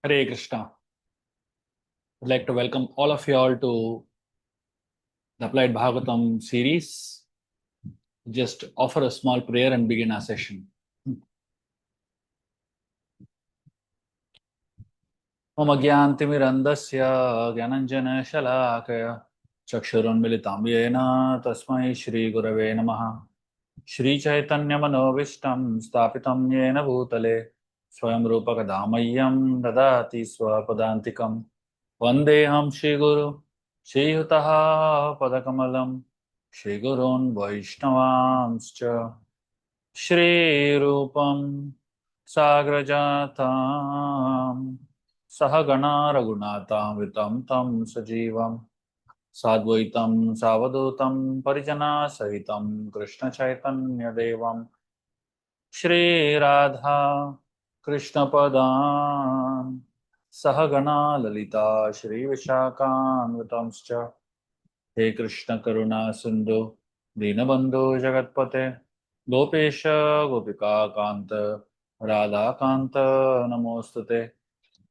Hare Krishna. I'd like to welcome all of you all to the Applied Bhagavatam series. Just offer a small prayer and begin our session. Om Agyantimirandasya Gyananjana Shalakaya Chakshurunmilitam Yena Tasmai Shri Gurave Namaha Shri Chaitanya Manovistam Stapitam Yena Bhutale Swayam Rupa Kadamayam Dadati Swapadantikam Vandeham Shri Guru Shri Yutaha Padakamalam Shri Gurun Vaishnavanscha Shri Rupam Sagrajatam Sahagana Raghunatam Vitam Tam Sajivam Sadvaitam Savadutam Parijana Sahitam Krishna Chaitanya Devam Shri Radha Krishna Padam Sahagana Lalita Shri Vishakam Vitamscha He Krishna Karuna Sindhu Dinabandhu Jagatpate Gopesha Gopika Kanta Radha Kanta Namostate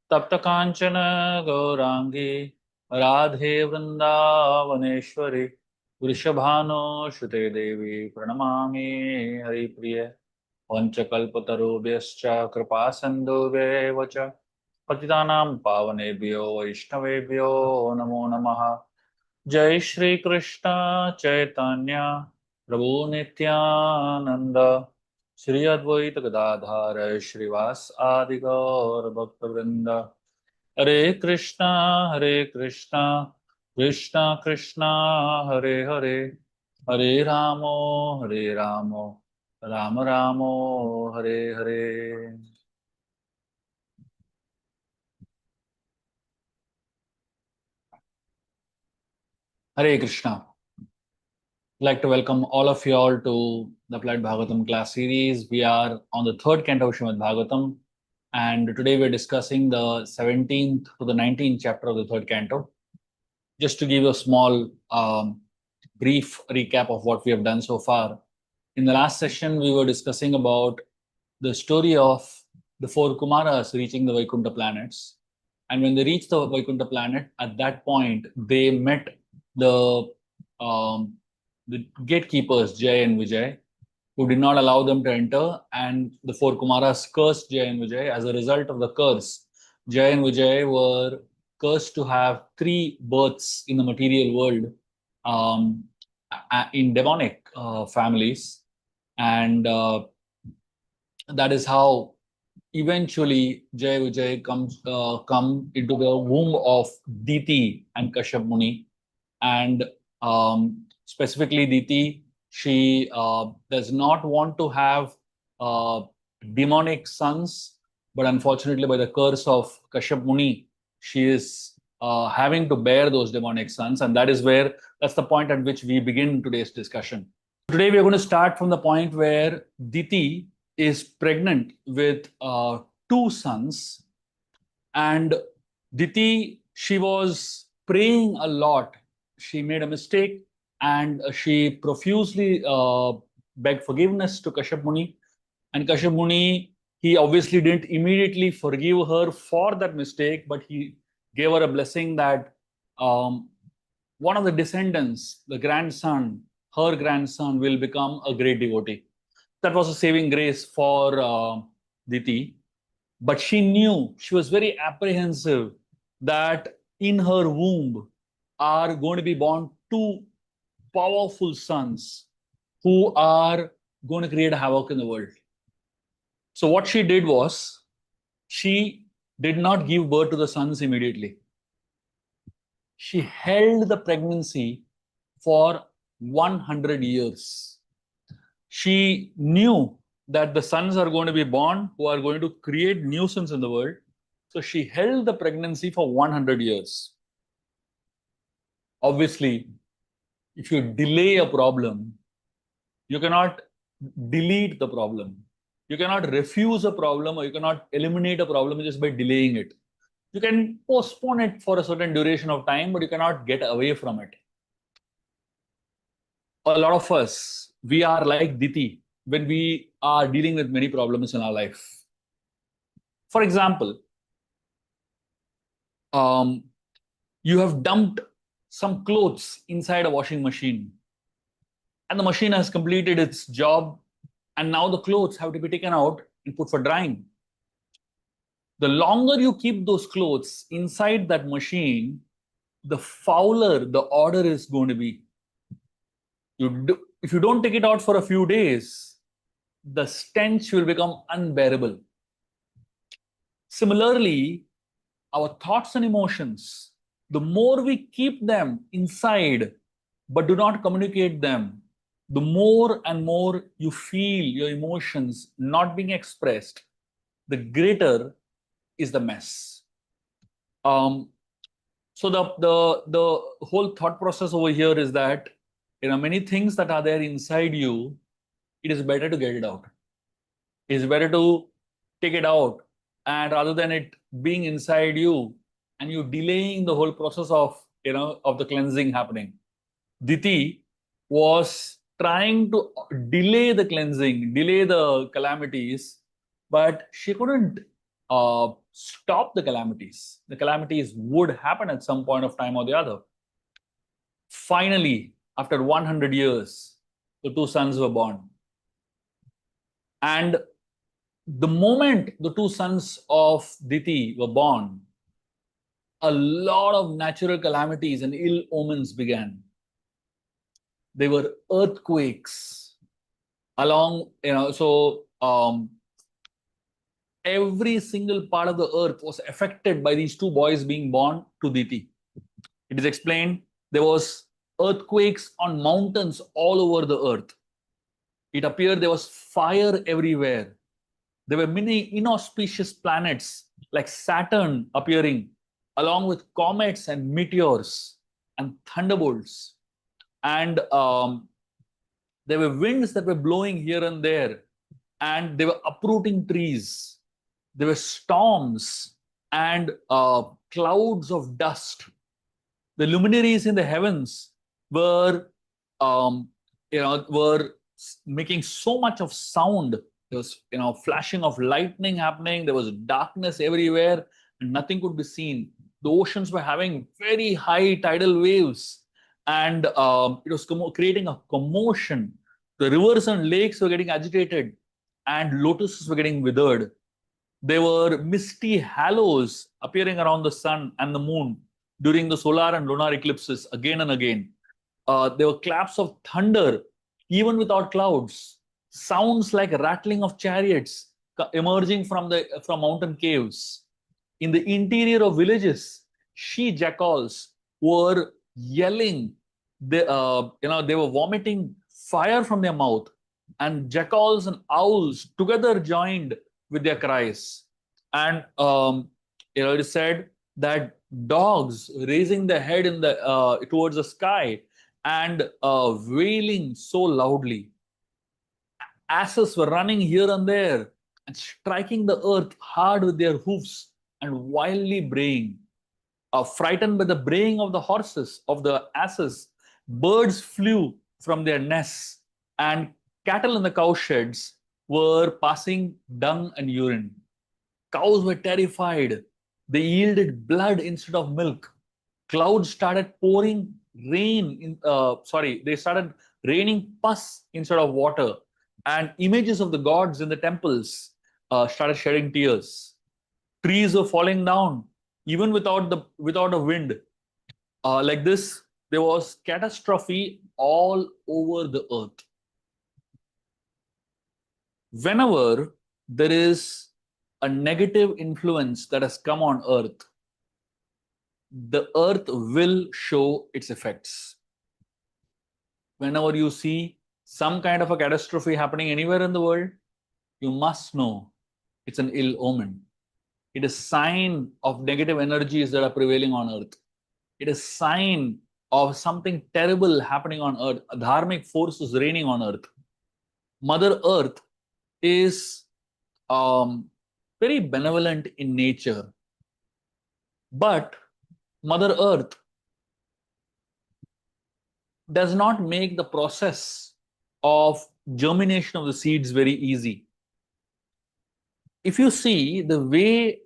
Tapta Kanchana Gaurangi Radhe Vrindavaneshwari Vrishabhano Shute Devi Pranamami Hari Priya Vanchakalpatarubhyascha Kripa Sindhubheva cha Patitanam Pavanebhyo Vaishnavebhyo Namo Namaha Jai Shri Krishna Chaitanya Prabhu Nityananda Shri Advaita Gadadhara Shrivas Adi Gaur Bhaktavrinda Hare Krishna Krishna Krishna Hare Hare Hare Ramo Rama Ramo Hare Hare. Hare Krishna. I'd like to welcome all of you all to the Applied Bhagavatam class series. We are on the third canto of Srimad Bhagavatam, and today we're discussing the 17th to the 19th chapter of the third canto. Just to give you a small brief recap of what we have done so far. In the last session, we were discussing about the story of the four Kumaras reaching the Vaikuntha planets. And when they reached the Vaikuntha planet, at that point, they met the gatekeepers, Jay and Vijay, who did not allow them to enter. And the four Kumaras cursed Jay and Vijay. As a result of the curse, Jay and Vijay were cursed to have 3 births in the material world in demonic families. And that is how eventually Jay Vijay come into the womb of Diti and Kashyap Muni. And specifically Diti, she does not want to have demonic sons, but unfortunately by the curse of Kashyap Muni, she is having to bear those demonic sons. And that's the point at which we begin today's discussion. Today we are going to start from the point where Diti is pregnant with 2 sons, and Diti, she was praying a lot. She made a mistake and she profusely begged forgiveness to Kashyap Muni. And Kashyap Muni, he obviously didn't immediately forgive her for that mistake, but he gave her a blessing that one of the descendants, the grandson, her grandson, will become a great devotee. That was a saving grace for Diti. But she knew, she was very apprehensive that in her womb are going to be born 2 powerful sons who are going to create havoc in the world. So what she did was, she did not give birth to the sons immediately. She held the pregnancy for 100 years. She knew that the sons are going to be born who are going to create nuisance in the world. So she held the pregnancy for 100 years. Obviously, if you delay a problem, you cannot delete the problem. You cannot refuse a problem, or you cannot eliminate a problem just by delaying it. You can postpone it for a certain duration of time, but you cannot get away from it. A lot of us, we are like Diti when we are dealing with many problems in our life. For example, you have dumped some clothes inside a washing machine, and the machine has completed its job, and now the clothes have to be taken out and put for drying. The longer you keep those clothes inside that machine, the fouler the odor is going to be. If you don't take it out for a few days, the stench will become unbearable. Similarly, our thoughts and emotions, the more we keep them inside but do not communicate them, the more and more you feel your emotions not being expressed, the greater is the mess. So the whole thought process over here is that many things that are there inside you, it is better to get it out. It is better to take it out, and rather than it being inside you and you delaying the whole process of of the cleansing happening. Diti was trying to delay the cleansing, delay the calamities, but she couldn't stop the calamities. The calamities would happen at some point of time or the other. Finally, after 100 years, the two sons were born. And the moment the two sons of Diti were born, a lot of natural calamities and ill omens began. There were earthquakes along, every single part of the earth was affected by these two boys being born to Diti. It is explained there was earthquakes on mountains all over the earth. It appeared there was fire everywhere. There were many inauspicious planets like Saturn appearing, along with comets and meteors and thunderbolts. And there were winds that were blowing here and there, and they were uprooting trees. There were storms and clouds of dust. The luminaries in the heavens were, were making so much of sound. There was, flashing of lightning happening. There was darkness everywhere, and nothing could be seen. The oceans were having very high tidal waves, and it was creating a commotion. The rivers and lakes were getting agitated, and lotuses were getting withered. There were misty halos appearing around the sun and the moon during the solar and lunar eclipses again and again. There were claps of thunder, even without clouds. Sounds like rattling of chariots emerging from mountain caves. In the interior of villages, she-jackals were yelling. They were vomiting fire from their mouth, and jackals and owls together joined with their cries. And it is said that dogs raising their head towards the sky and wailing so loudly. Asses were running here and there and striking the earth hard with their hoofs and wildly braying. Frightened by the braying of the horses, of the asses, birds flew from their nests, and cattle in the cow sheds were passing dung and urine. Cows were terrified. They yielded blood instead of milk. Clouds started pouring rain. They started raining pus instead of water. And images of the gods in the temples started shedding tears. Trees were falling down, even without a wind. Like this, there was catastrophe all over the earth. Whenever there is a negative influence that has come on earth, the earth will show its effects. Whenever you see some kind of a catastrophe happening anywhere in the world, you must know it's an ill omen. It is a sign of negative energies that are prevailing on earth. It is a sign of something terrible happening on earth, dharmic forces reigning on earth. Mother Earth is very benevolent in nature. But Mother Earth does not make the process of germination of the seeds very easy. If you see the way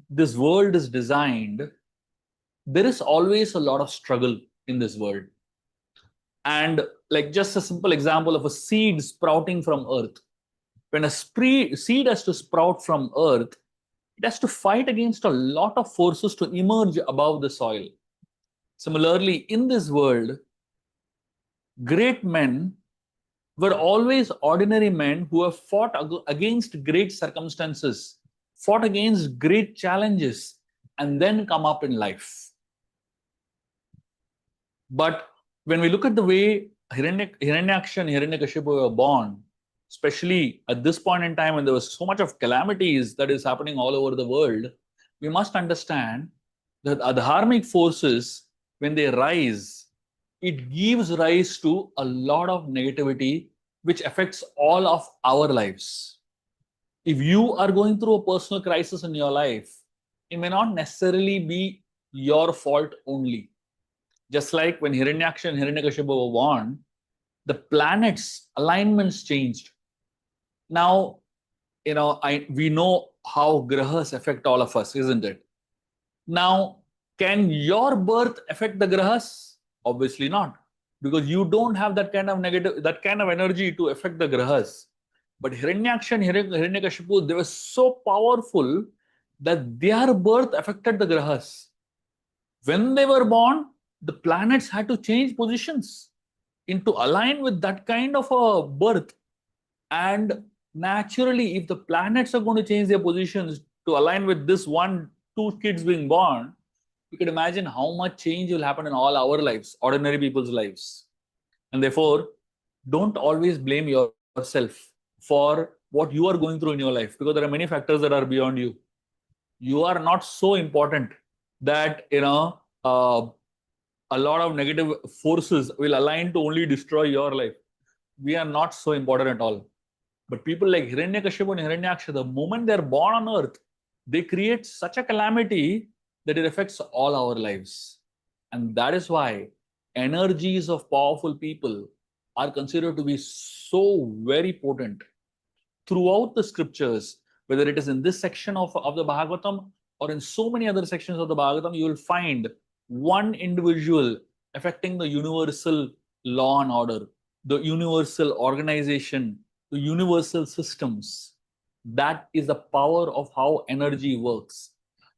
this world is designed, there is always a lot of struggle in this world. And like just a simple example of a seed sprouting from earth. When a seed has to sprout from earth, it has to fight against a lot of forces to emerge above the soil. Similarly, in this world, great men were always ordinary men who have fought against great circumstances, fought against great challenges, and then come up in life. But when we look at the way Hiranyaksha and Hiranyakashipu were born, especially at this point in time when there was so much of calamities that is happening all over the world, we must understand that adharmic forces, when they rise, it gives rise to a lot of negativity which affects all of our lives. If you are going through a personal crisis in your life, it may not necessarily be your fault only. Just like when Hiranyaksha and Hiranyakashipu were born, the planets' alignments changed. Now, we know how grahas affect all of us, isn't it? Now, can your birth affect the grahas? Obviously not, because you don't have that kind of energy to affect the grahas. But Hiranyaksha and Hiranyakashipu, they were so powerful that their birth affected the grahas. When they were born, the planets had to change positions to align with that kind of a birth. And naturally, if the planets are going to change their positions to align with this two kids being born, you can imagine how much change will happen in all our lives, ordinary people's lives. And therefore, don't always blame yourself for what you are going through in your life, because there are many factors that are beyond you. You are not so important that a lot of negative forces will align to only destroy your life. We are not so important at all. But people like Hiranyakashipu and Hiranyaksha, the moment they're born on earth, they create such a calamity that it affects all our lives. And that is why energies of powerful people are considered to be so very potent. Throughout the scriptures, whether it is in this section of the Bhagavatam or in so many other sections of the Bhagavatam, you will find one individual affecting the universal law and order, the universal organization, the universal systems. That is the power of how energy works.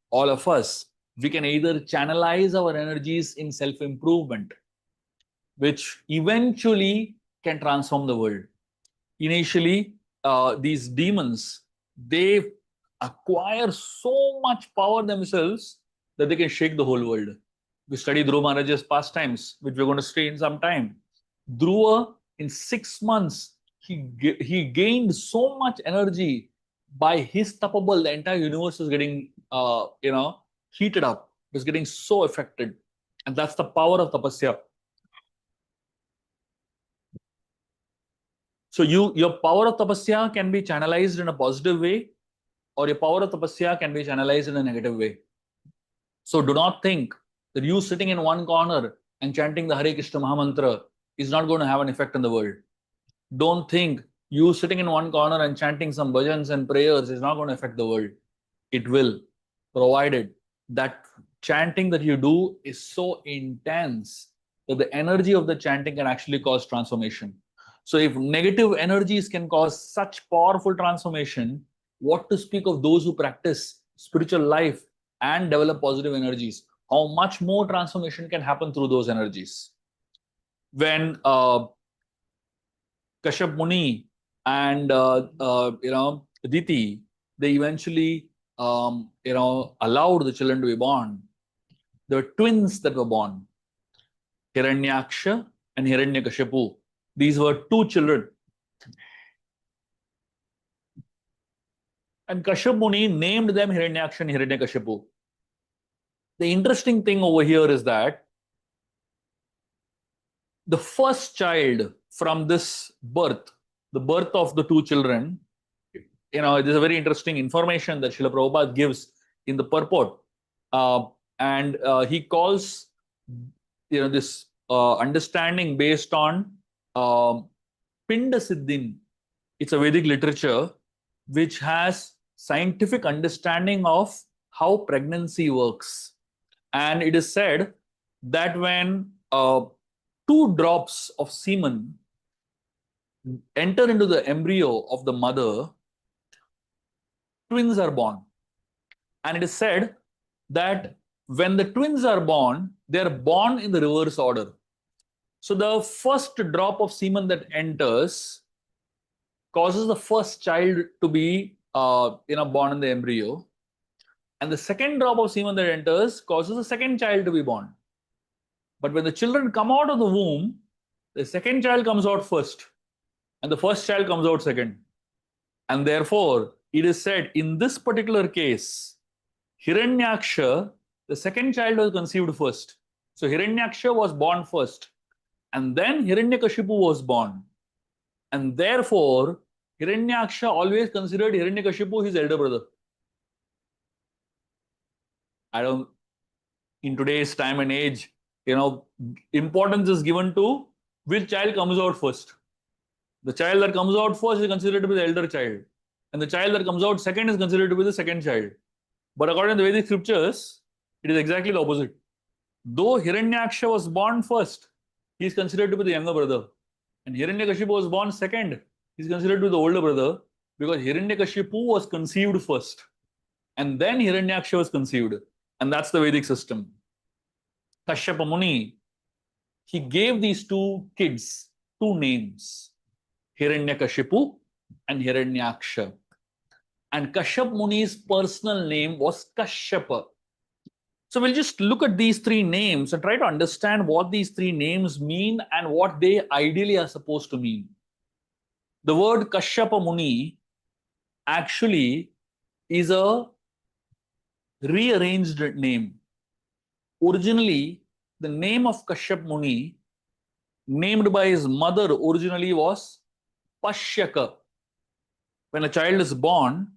All of us, we can either channelize our energies in self-improvement, which eventually can transform the world. Initially, these demons, they acquire so much power themselves that they can shake the whole world. We study Dhruva Maharaj's pastimes, which we're going to study in some time. Dhruva, in 6 months, he gained so much energy. By his tapabal, the entire universe is getting heated up. It's getting so affected. And that's the power of tapasya. So your power of tapasya can be channelized in a positive way, or your power of tapasya can be channelized in a negative way. So do not think that you sitting in one corner and chanting the Hare Krishna Mahamantra is not going to have an effect in the world. Don't think you sitting in one corner and chanting some bhajans and prayers is not going to affect the world. It will, provided that chanting that you do is so intense that the energy of the chanting can actually cause transformation. So if negative energies can cause such powerful transformation, what to speak of those who practice spiritual life and develop positive energies? How much more transformation can happen through those energies? When Kashyap Muni and Diti, they eventually allowed the children to be born. There were twins that were born, Hiranyaksha and Hiranyakashipu. These were two children. And Kashyap Muni named them Hiranyaksha and Hiranyakashipu. The interesting thing over here is that the first child from this birth, the birth of the two children, it is a very interesting information that Srila Prabhupada gives in the purport. And he calls this understanding based on Pinda Siddhin. It's a Vedic literature which has scientific understanding of how pregnancy works. And it is said that when 2 drops of semen enter into the embryo of the mother, twins are born. And it is said that when the twins are born, they are born in the reverse order. So the first drop of semen that enters causes the first child to be born in the embryo, and the second drop of semen that enters causes the second child to be born. But when the children come out of the womb, the second child comes out first, and the first child comes out second. And therefore, it is said in this particular case, Hiranyaksha, the second child was conceived first. So Hiranyaksha was born first, and then Hiranyakashipu was born. And therefore, Hiranyaksha always considered Hiranyakashipu his elder brother. In today's time and age, importance is given to which child comes out first. The child that comes out first is considered to be the elder child, and the child that comes out second is considered to be the second child. But according to the Vedic scriptures, it is exactly the opposite. Though Hiranyaksha was born first, he is considered to be the younger brother. And Hiranyakashipu was born second, he is considered to be the older brother, because Hiranyakashipu was conceived first. And then Hiranyaksha was conceived. And that's the Vedic system. Kashyapa Muni, he gave these 2 kids 2 names, Hiranyakashipu and Hiranyaksha. And Kashyap Muni's personal name was Kashyapa. So we'll just look at these 3 names and try to understand what these 3 names mean and what they ideally are supposed to mean. The word Kashyapa Muni actually is a rearranged name. Originally, the name of Kashyap Muni, named by his mother originally, was Pashyaka. When a child is born,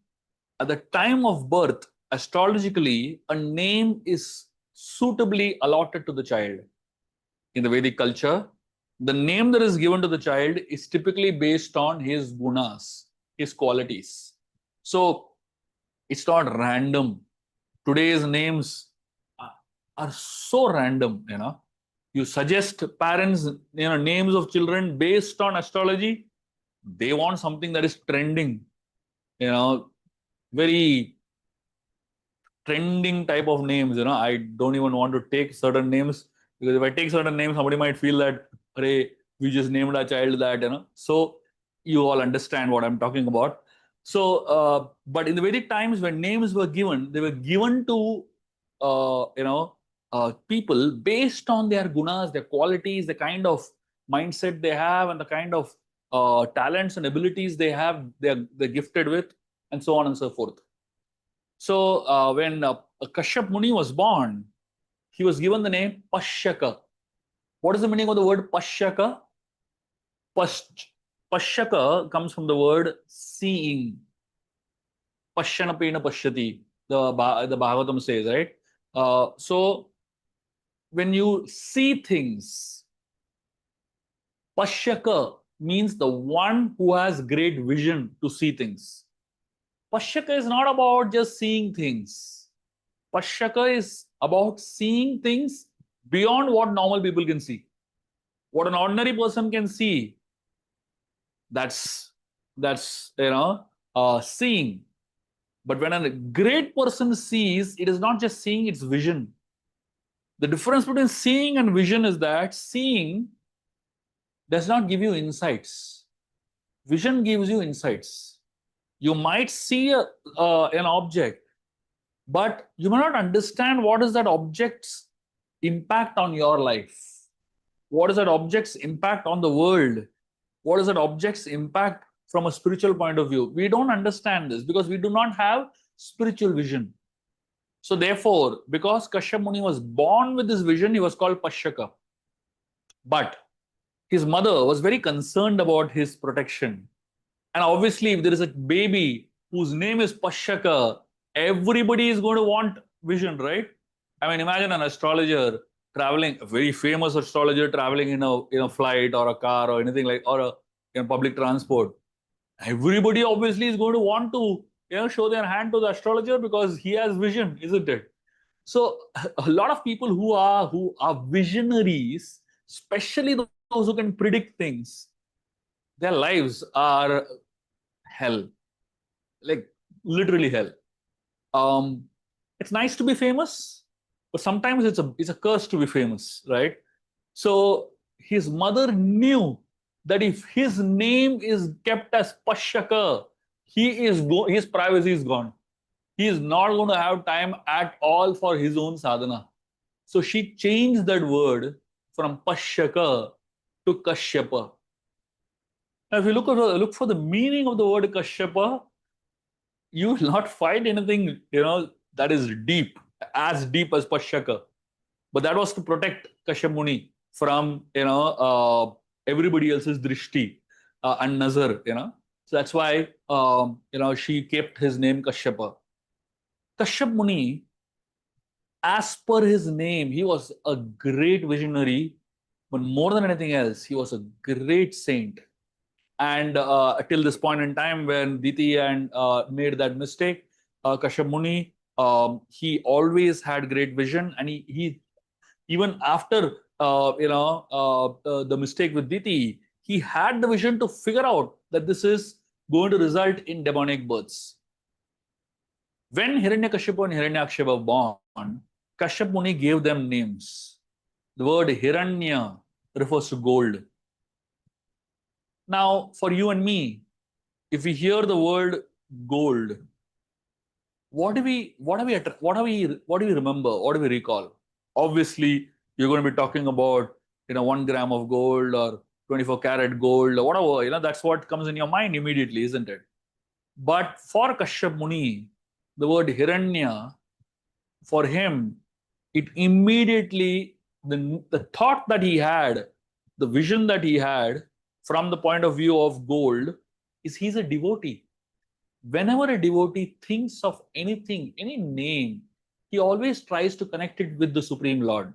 at the time of birth, astrologically, a name is suitably allotted to the child. In the Vedic culture, the name that is given to the child is typically based on his gunas, his qualities. So it's not random. Today's names are so random, You suggest parents, names of children based on astrology. They want something that is trending, very trending type of names. I don't even want to take certain names, because if I take certain names, somebody might feel that, hey, we just named our child that, So you all understand what I'm talking about. So, but in the Vedic times, when names were given, they were given to, people based on their gunas, their qualities, the kind of mindset they have, and the kind of talents and abilities they have, they're gifted with, and so on and so forth. So when Kashyap Muni was born, he was given the name Pashyaka. What is the meaning of the word Pashyaka? Pashyaka comes from the word seeing. Pashyanapena pashyati, the Bhagavatam says, right? So when you see things, Pashyaka means the one who has great vision to see things. Pashyaka is not about just seeing things. Pashyaka is about seeing things beyond what normal people can see. What an ordinary person can see, that's seeing. But when a great person sees, it is not just seeing, it's vision. The difference between seeing and vision is that seeing does not give you insights. Vision gives you insights. You might see an object, but you may not understand what is that object's impact on your life. What is that object's impact on the world? What is that object's impact from a spiritual point of view? We don't understand this because we do not have spiritual vision. So therefore, because Kashyap Muni was born with this vision, he was called Pashyaka. But his mother was very concerned about his protection. And obviously, if there is a baby whose name is Pashyaka, everybody is going to want vision, right? I mean, imagine an astrologer traveling, a very famous astrologer traveling in a flight or a car or anything like, or in public transport. Everybody obviously is going to want to show their hand to the astrologer because he has vision, isn't it? So a lot of people who are visionaries, especially those who can predict things, their lives are hell, like literally hell. It's nice to be famous, but sometimes it's a curse to be famous, right? So his mother knew that if his name is kept as Pashyaka, his privacy is gone. He is not going to have time at all for his own sadhana. So she changed that word from Pashyaka to Kashyapa. Now, if you look for the meaning of the word Kashyapa, you will not find anything, that is deep, as deep as Pashyaka. But that was to protect Kashyap Muni from, everybody else's drishti and nazar, So that's why, she kept his name Kashyapa. Kashyap Muni, as per his name, he was a great visionary, but more than anything else, he was a great saint. And till this point in time, when Diti and made that mistake, Kashyap Muni, he always had great vision, and he even after the mistake with Diti, he had the vision to figure out that this is going to result in demonic births. When Hiranyakashipu and Hiranyaksha were born, Kashyap Muni gave them names. The word Hiranya refers to gold. Now, for you and me, if we hear the word gold, what do we remember? What do we recall? Obviously, you're going to be talking about 1 gram of gold or 24 karat gold or whatever. That's what comes in your mind immediately, isn't it? But for Kashyap Muni, the word Hiranya, for him, it immediately, the thought that he had, the vision that he had from the point of view of gold, is he's a devotee. Whenever a devotee thinks of anything, any name, he always tries to connect it with the Supreme Lord.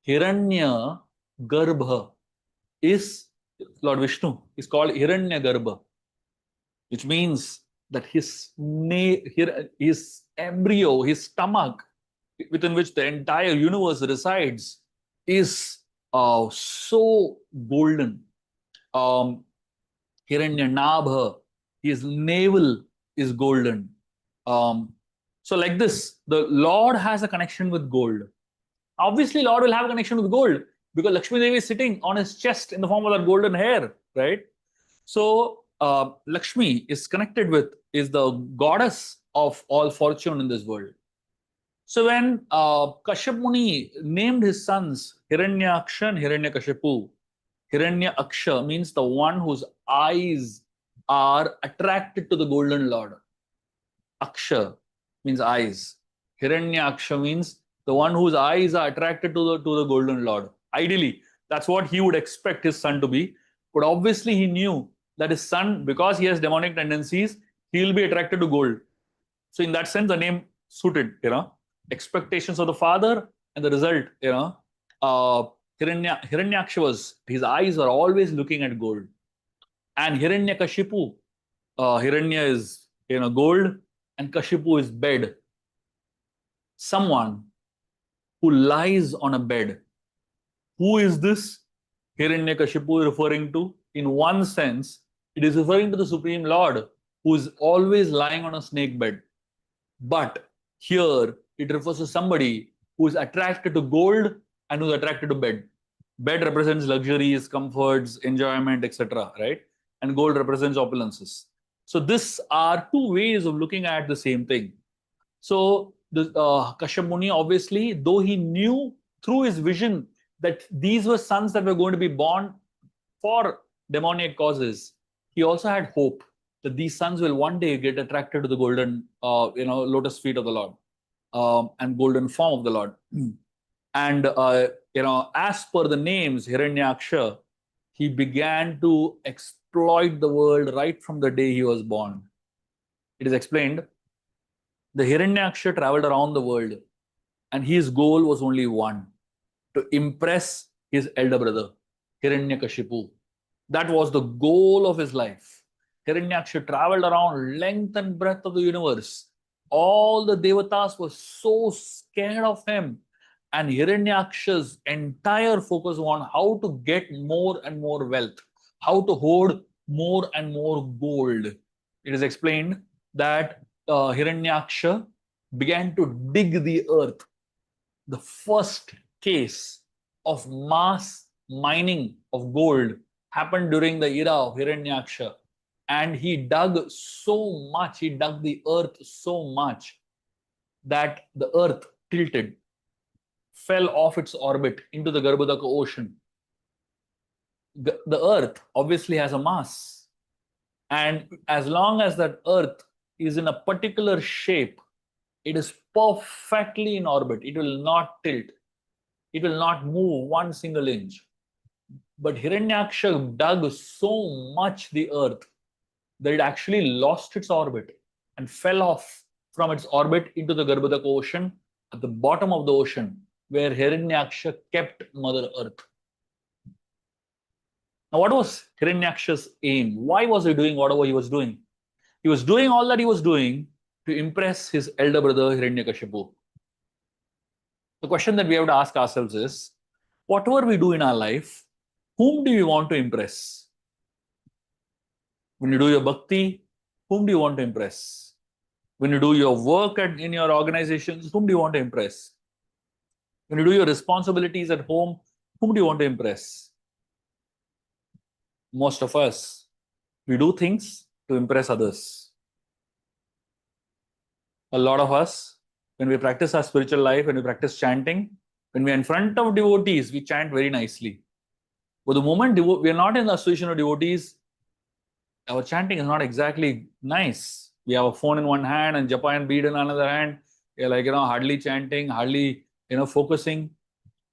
Hiranya Garbha is Lord Vishnu. Is called Hiranya Garbha, which means that his embryo, his stomach, within which the entire universe resides, is so golden. Hiranya Nabha, his navel is golden. So like this, the Lord has a connection with gold. Obviously, Lord will have a connection with gold because Lakshmi Devi is sitting on his chest in the form of that golden hair, right? So Lakshmi is the goddess of all fortune in this world. So when Kashyap Muni named his sons Hiranyaksha and Hiranyakashipu, Hiranyaksha means the one whose eyes are attracted to the golden Lord. Aksha means eyes. Hiranyaksha means the one whose eyes are attracted to the golden Lord. Ideally, that's what he would expect his son to be. But obviously, he knew that his son, because he has demonic tendencies, he will be attracted to gold. So in that sense, the name suited, expectations of the father and the result, Hiranyaksha was, his eyes are always looking at gold. And Hiranyakashipu, Hiranya is, gold, and Kashipu is bed. Someone who lies on a bed. Who is this Hiranyakashipu referring to? In one sense, it is referring to the Supreme Lord, who is always lying on a snake bed. But here, it refers to somebody who is attracted to gold and who is attracted to bed. Bed represents luxuries, comforts, enjoyment, etc., right? And gold represents opulences. So these are two ways of looking at the same thing. So the Kashyap Muni, obviously, though he knew through his vision that these were sons that were going to be born for demoniac causes, he also had hope that these sons will one day get attracted to the golden, lotus feet of the Lord and golden form of the Lord. And as per the names Hiranyaksha, he began to exploit the world right from the day he was born. It is explained, the Hiranyaksha traveled around the world, and his goal was only one: to impress his elder brother, Hiranyakashipu. That was the goal of his life. Hiranyaksha traveled around length and breadth of the universe, all the devatas were so scared of him. And Hiranyaksha's entire focus was on how to get more and more wealth, how to hoard more and more gold. It is explained that Hiranyaksha began to dig the earth. The first case of mass mining of gold happened during the era of Hiranyaksha. And he dug so much, he dug the earth so much that the earth tilted, fell off its orbit into the Garbhodaka ocean. The earth obviously has a mass. And as long as that earth is in a particular shape, it is perfectly in orbit. It will not tilt. It will not move one single inch. But Hiranyaksha dug so much the earth that it actually lost its orbit and fell off from its orbit into the Garbhodaka ocean at the bottom of the ocean, where Hiranyaksha kept Mother Earth. Now, what was Hiranyaksha's aim? Why was he doing whatever he was doing? He was doing all that he was doing to impress his elder brother Hiranyakashipu. The question that we have to ask ourselves is, whatever we do in our life, whom do you want to impress? When you do your bhakti, whom do you want to impress? When you do your work in your organizations, whom do you want to impress? When you do your responsibilities at home, whom do you want to impress? Most of us, we do things to impress others. A lot of us, when we practice our spiritual life, when we practice chanting, when we are in front of devotees, we chant very nicely. But the moment we are not in the association of devotees, our chanting is not exactly nice. We have a phone in one hand and japa and bead in another hand. We are like, hardly chanting, hardly, focusing.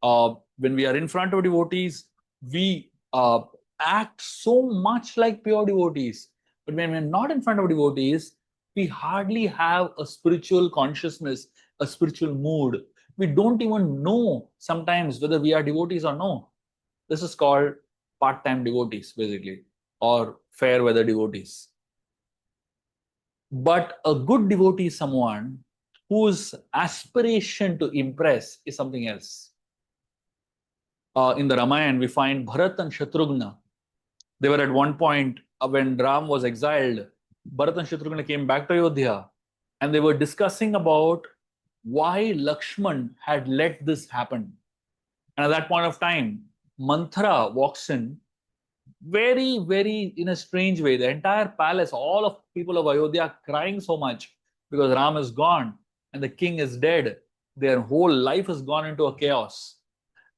When we are in front of devotees, we act so much like pure devotees. But when we are not in front of devotees, we hardly have a spiritual consciousness, a spiritual mood. We don't even know sometimes whether we are devotees or no. This is called part-time devotees, basically, or fair weather devotees. But a good devotee is someone whose aspiration to impress is something else. In the Ramayana, we find Bharat and Shatrughna. They were at one point when Ram was exiled. Bharat and Shatrughna came back to Ayodhya and they were discussing about why Lakshman had let this happen. And at that point of time, Manthara walks in very, very in a strange way. The entire palace, all of people of Ayodhya are crying so much because Ram is gone and the king is dead. Their whole life has gone into a chaos.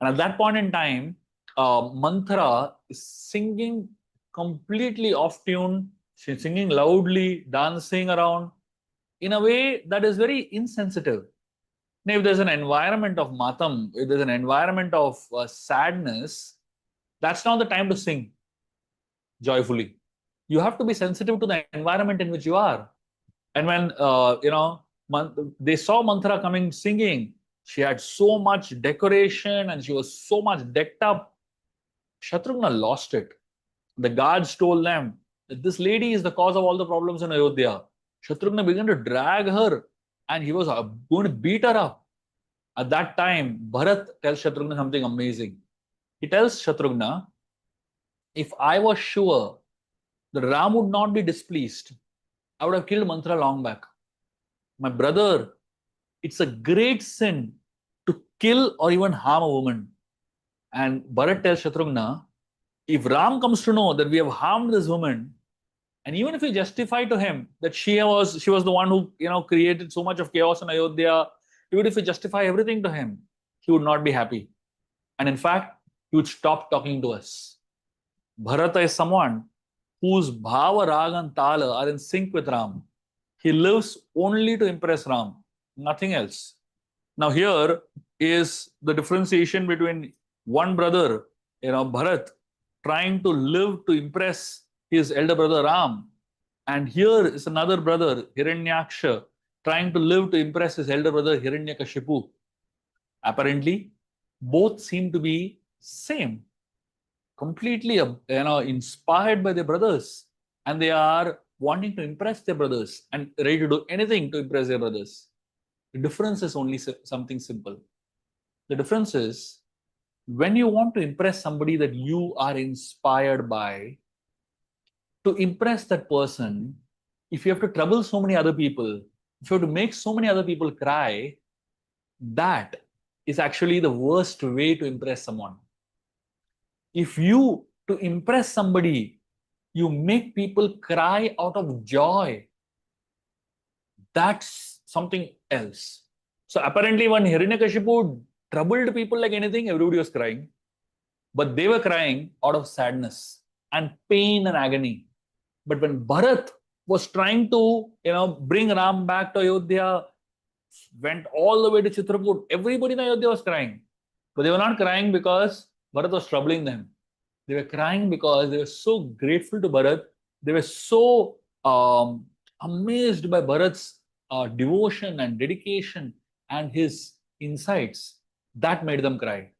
And at that point in time, Manthara is singing completely off tune. She's singing loudly, dancing around in a way that is very insensitive. Now, if there's an environment of matam, if there's an environment of sadness, that's not the time to sing joyfully. You have to be sensitive to the environment in which you are. And when they saw Manthara coming singing, she had so much decoration and she was so much decked up. Shatrughna lost it. The guards told them that this lady is the cause of all the problems in Ayodhya. Shatrughna began to drag her and he was going to beat her up. At that time, Bharat tells Shatrughna something amazing. He tells Shatrughna, if I was sure that Ram would not be displeased, I would have killed Manthara long back. My brother, it's a great sin to kill or even harm a woman. And Bharat tells Shatrughna, if Ram comes to know that we have harmed this woman, and even if we justify to him that she was the one who created so much of chaos in Ayodhya, even if we justify everything to him, he would not be happy. And in fact, he would stop talking to us. Bharata is someone whose bhava, raga and tala are in sync with Ram. He lives only to impress Ram, nothing else. Now here is the differentiation between one brother, Bharat, trying to live to impress his elder brother Ram. And here is another brother, Hiranyaksha, trying to live to impress his elder brother Hiranyakashipu. Apparently, both seem to be same, completely inspired by their brothers. And they are wanting to impress their brothers and ready to do anything to impress their brothers. The difference is only something simple. The difference is when you want to impress somebody that you are inspired by, to impress that person, if you have to trouble so many other people, if you have to make so many other people cry, that is actually the worst way to impress someone. If you, to impress somebody, you make people cry out of joy, that's something else. So apparently when Hiranyakashipu troubled people like anything, everybody was crying. But they were crying out of sadness and pain and agony. But when Bharat was trying to, bring Ram back to Ayodhya, went all the way to Chitrapur, everybody in Ayodhya was crying. But they were not crying because Bharat was troubling them. They were crying because they were so grateful to Bharat. They were so amazed by Bharat's devotion and dedication and his insights. That made them cry.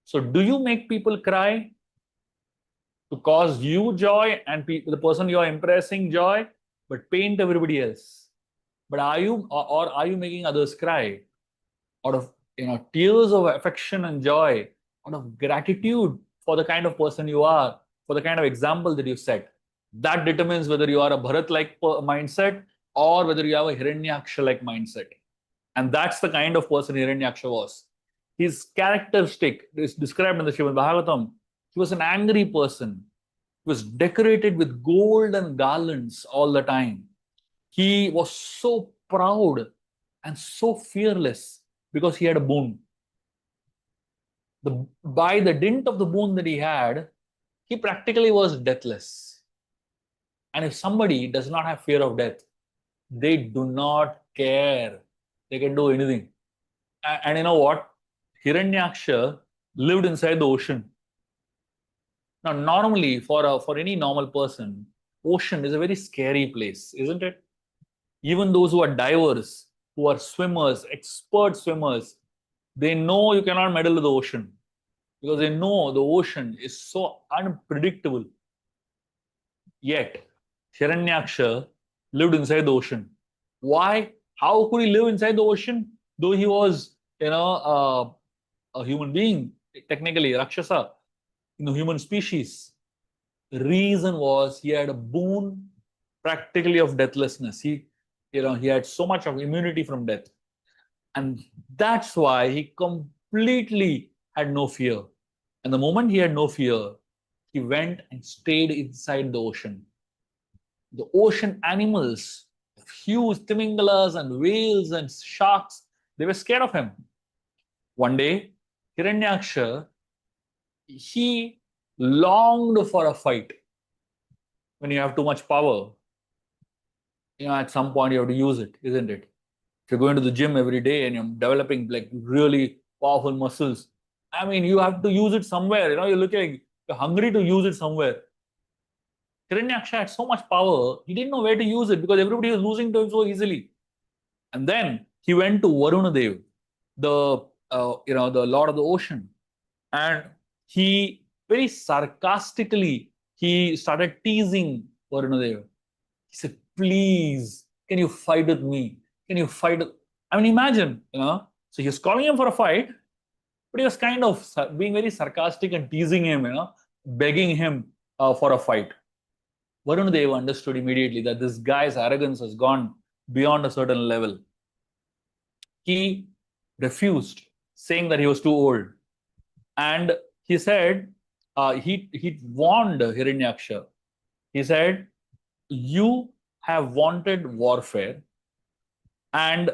So do you make people cry to cause you joy and the person you are impressing joy, but pain to everybody else? But are you, or are you making others cry out of tears of affection and joy, out of gratitude for the kind of person you are, for the kind of example that you set? That determines whether you are a Bharat-like mindset or whether you have a Hiranyaksha-like mindset. And that's the kind of person Hiranyaksha was. His characteristic is described in the Srimad Bhagavatam. He was an angry person. He was decorated with gold and garlands all the time. He was so proud and so fearless because he had a boon. By the dint of the boon that he had, he practically was deathless. And if somebody does not have fear of death, they do not care. They can do anything. And you know what? Hiranyaksha lived inside the ocean. Now, normally, for any normal person, ocean is a very scary place, isn't it? Even those who are divers, who are swimmers, expert swimmers, they know you cannot meddle with the ocean because they know the ocean is so unpredictable. Yet, Hiranyaksha lived inside the ocean. Why? How could he live inside the ocean? Though he was, a human being, technically, Rakshasa, in the human species. The reason was he had a boon practically of deathlessness. He had so much of immunity from death. And that's why he completely had no fear. And the moment he had no fear, he went and stayed inside the ocean. The ocean animals, huge timingalas and whales and sharks, they were scared of him. One day, Hiranyaksha, he longed for a fight. When you have too much power, at some point you have to use it, isn't it? If you're going to the gym every day and you're developing like really powerful muscles, I mean, you have to use it somewhere. You're hungry to use it somewhere. Hiranyaksha had so much power, he didn't know where to use it because everybody was losing to him so easily. And then he went to Varunadev, the Lord of the Ocean, and he very sarcastically he started teasing Varunadev. He said, "Please, can you fight with me? Can you fight?" I mean, imagine, So he was calling him for a fight, but he was kind of being very sarcastic and teasing him, begging him for a fight. Varunadev understood immediately that this guy's arrogance has gone beyond a certain level. He refused, saying that he was too old. And he said, he warned Hiranyaksha. He said, "You have wanted warfare." And,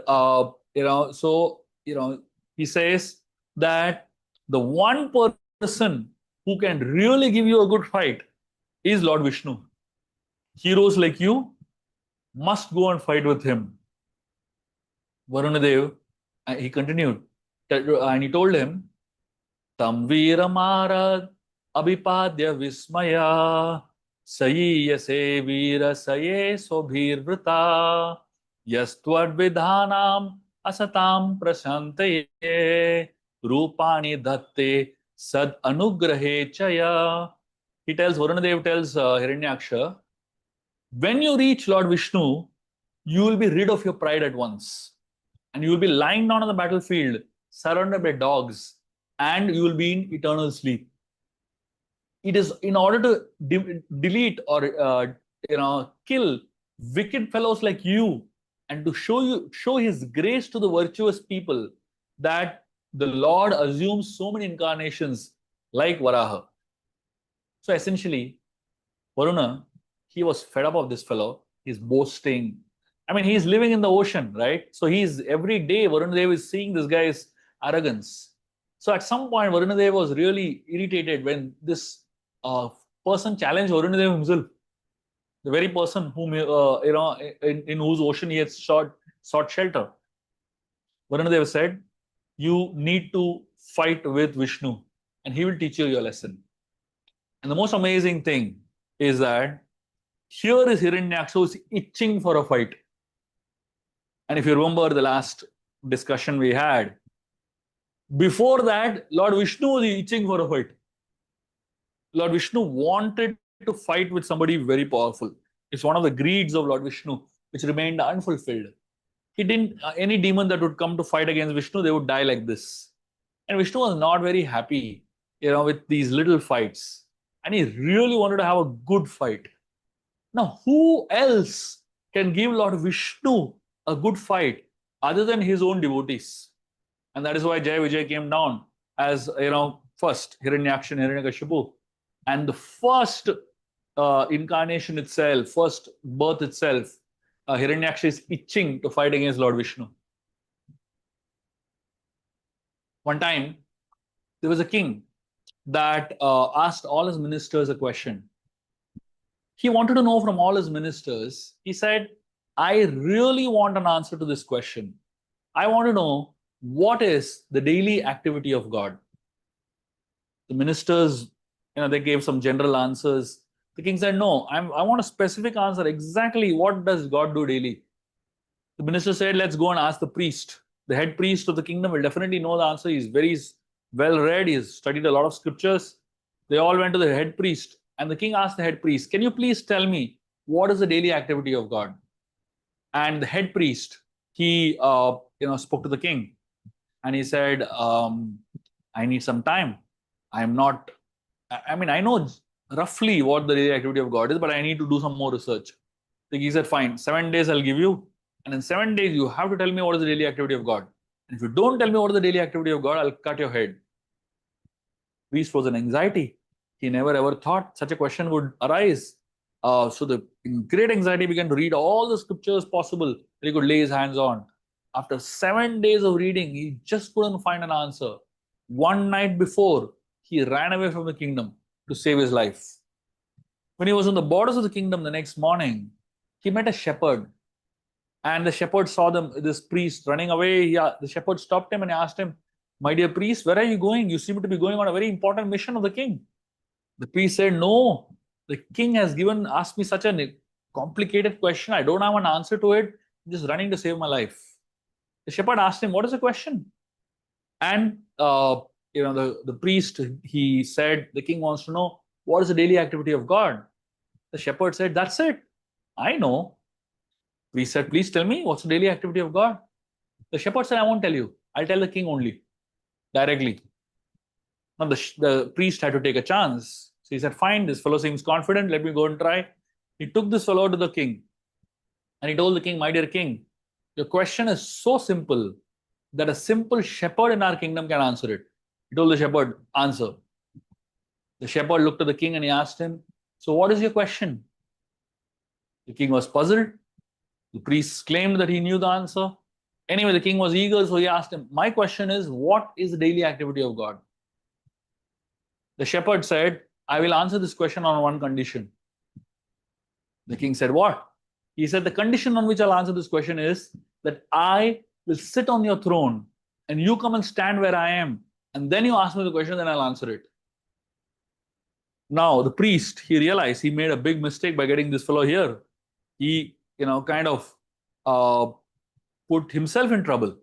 he says that the one person who can really give you a good fight is Lord Vishnu. Heroes like you must go and fight with him. Varunadev, he continued, and he told him, "Tam Veeramarad Abhipadya Vismaya Sayiyase Veera Saye Sobhirvrita Yastvad Vidhanam Asatam Prasantaye Rupani Dhatte Sad Anugrahe Chaya." Varunadev tells Hiranyaksha, When you reach Lord Vishnu, you will be rid of your pride at once. And you will be lying down on the battlefield, surrounded by dogs, and you will be in eternal sleep. It is in order to delete or kill wicked fellows like you, and to show his grace to the virtuous people, that the Lord assumes so many incarnations like Varaha. So essentially, Varuna, he was fed up of this fellow. He's boasting. I mean, he's living in the ocean, right? So he's every day, Varuna Dev is seeing this guy's arrogance. So at some point, Varuna Dev was really irritated when this person challenged Varuna Dev himself, the very person whom in whose ocean he had sought shelter. Varuna Dev said, "You need to fight with Vishnu, and he will teach you your lesson." And the most amazing thing is that here is Hiranyaksha who is itching for a fight. And if you remember the last discussion we had, before that, Lord Vishnu was itching for a fight. Lord Vishnu wanted to fight with somebody very powerful. It's one of the greeds of Lord Vishnu, which remained unfulfilled. He didn't, any demon that would come to fight against Vishnu, they would die like this. And Vishnu was not very happy, with these little fights. And he really wanted to have a good fight. Now, who else can give Lord Vishnu a good fight other than his own devotees? And that is why Jai Vijay came down as, first Hiranyaksha and Hiranyakashipu. And the first incarnation itself, first birth itself, Hiranyaksha is itching to fight against Lord Vishnu. One time, there was a king that asked all his ministers a question. He wanted to know from all his ministers, he said, "I really want an answer to this question. I want to know, what is the daily activity of God?" The ministers, they gave some general answers. The king said, "No, I want a specific answer. Exactly what does God do daily?" The minister said, "Let's go and ask the priest. The head priest of the kingdom will definitely know the answer. He's very well read. He's studied a lot of scriptures." They all went to the head priest. And the king asked the head priest, "Can you please tell me what is the daily activity of God?" And the head priest, he spoke to the king, and he said, "I need some time. I know roughly what the daily activity of God is, but I need to do some more research." The king said, "Fine, 7 days I'll give you, and in 7 days you have to tell me what is the daily activity of God. And if you don't tell me what is the daily activity of God, I'll cut your head." Priest was in anxiety. He never ever thought such a question would arise. So in great anxiety, began to read all the scriptures possible that he could lay his hands on. After 7 days of reading, he just couldn't find an answer. One night before, he ran away from the kingdom to save his life. When he was on the borders of the kingdom the next morning, he met a shepherd. And the shepherd saw this priest running away. The shepherd stopped him and asked him, "My dear priest, where are you going? You seem to be going on a very important mission of the king." The priest said, "No, the king has asked me such a complicated question. I don't have an answer to it. I'm just running to save my life." The shepherd asked him, "What is the question?" And the priest, he said, "The king wants to know, what is the daily activity of God?" The shepherd said, "That's it. I know." Priest said, "Please tell me, what's the daily activity of God?" The shepherd said, "I won't tell you. I'll tell the king only, directly." Now the priest had to take a chance. So he said, "Fine, this fellow seems confident. Let me go and try." He took this fellow to the king. And he told the king, "My dear king, your question is so simple that a simple shepherd in our kingdom can answer it." He told the shepherd, "Answer." The shepherd looked at the king and he asked him, "So what is your question?" The king was puzzled. The priest claimed that he knew the answer. Anyway, the king was eager, so he asked him, "My question is, what is the daily activity of God?" The shepherd said, "I will answer this question on one condition." The king said, "What?" He said, "The condition on which I'll answer this question is that I will sit on your throne and you come and stand where I am, and then you ask me the question, then I'll answer it." Now, the priest, he realized he made a big mistake by getting this fellow here. He, kind of put himself in trouble.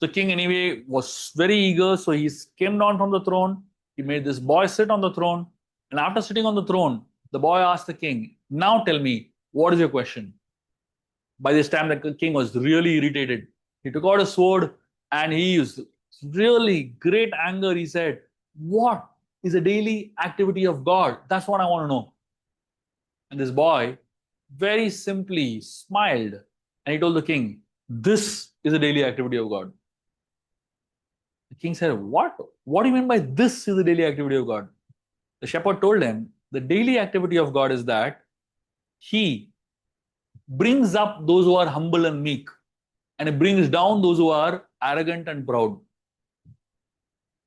The king, anyway, was very eager, so he came down from the throne. He made this boy sit on the throne. And after sitting on the throne, the boy asked the king, "Now tell me, What is your question? By this time, the king was really irritated. He took out a sword and he used really great anger. He said, what is a daily activity of God? That's what I want to know. And this boy very simply smiled and he told the king, this is a daily activity of God. The king said, what? What do you mean by this is a daily activity of God? The shepherd told him, the daily activity of God is that he brings up those who are humble and meek, and he brings down those who are arrogant and proud.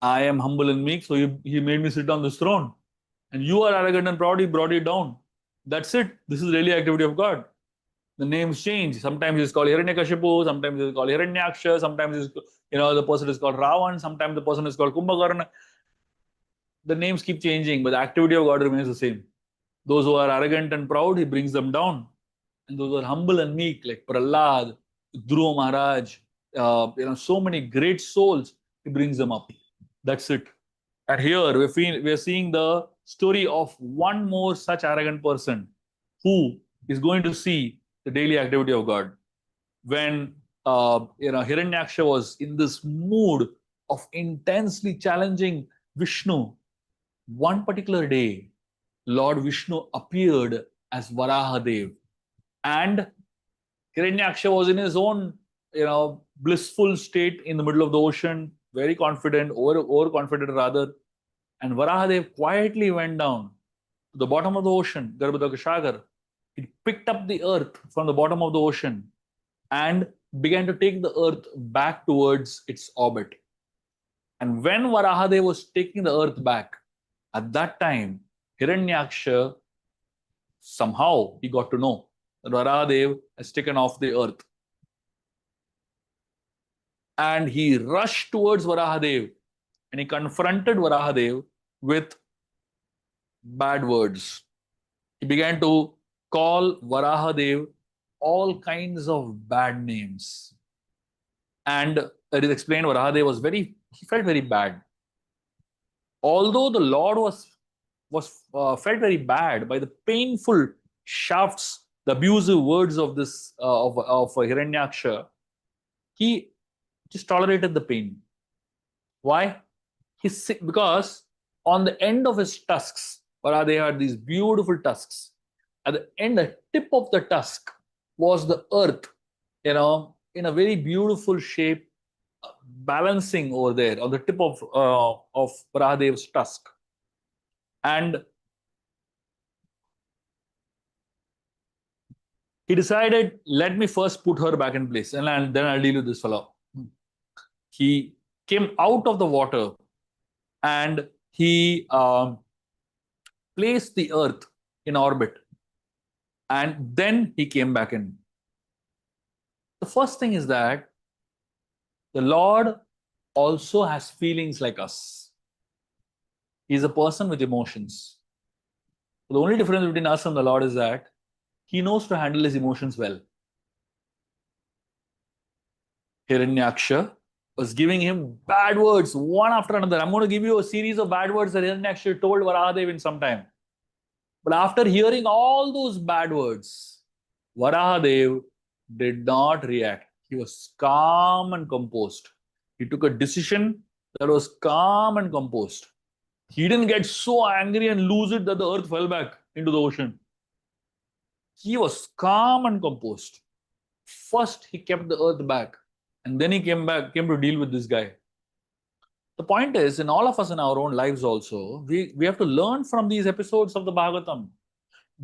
I am humble and meek, so he made me sit on this throne. And you are arrogant and proud, he brought you down. That's it. This is the daily activity of God. The names change. Sometimes he's called Hiranyakashipu, sometimes he's called Hiranyaksha, sometimes he's, the person is called Ravan, sometimes the person is called Kumbhakarna. The names keep changing, but the activity of God remains the same. Those who are arrogant and proud, he brings them down. And those who are humble and meek, like Prahlad, Dhruva Maharaj, so many great souls, he brings them up. That's it. And here we're seeing the story of one more such arrogant person who is going to see the daily activity of God. When Hiranyaksha was in this mood of intensely challenging Vishnu, one particular day, Lord Vishnu appeared as Varahadev, and Hiranyaksha was in his own, blissful state in the middle of the ocean, very confident, overconfident rather. And Varahadev quietly went down to the bottom of the ocean, Garbhodaka. He picked up the earth from the bottom of the ocean and began to take the earth back towards its orbit. And when Varahadev was taking the earth back, at that time, Hiranyaksha, somehow he got to know that Varahadev has taken off the earth. And he rushed towards Varahadev and he confronted Varahadev with bad words. He began to call Varahadev all kinds of bad names. And it is explained Varahadev he felt very bad. Although the Lord felt very bad by the painful shafts, the abusive words of this of Hiranyaksha, he just tolerated the pain. Why? Because on the end of his tusks, Varahadev had these beautiful tusks. At the end, the tip of the tusk was the earth, in a very beautiful shape, balancing over there on the tip of Varahadev's tusk. And he decided, let me first put her back in place, and then I'll deal with this fellow. He came out of the water and he placed the earth in orbit. And then he came back in. The first thing is that the Lord also has feelings like us. He's a person with emotions. The only difference between us and the Lord is that he knows to handle his emotions well. Hiranyaksha was giving him bad words one after another. I'm going to give you a series of bad words that Hiranyaksha told Varahadev in some time. But after hearing all those bad words, Varahadev did not react. He was calm and composed. He took a decision that was calm and composed. He didn't get so angry and lose it that the earth fell back into the ocean. He was calm and composed. First, he kept the earth back, and then he came to deal with this guy. The point is, in all of us in our own lives also, we have to learn from these episodes of the Bhagavatam.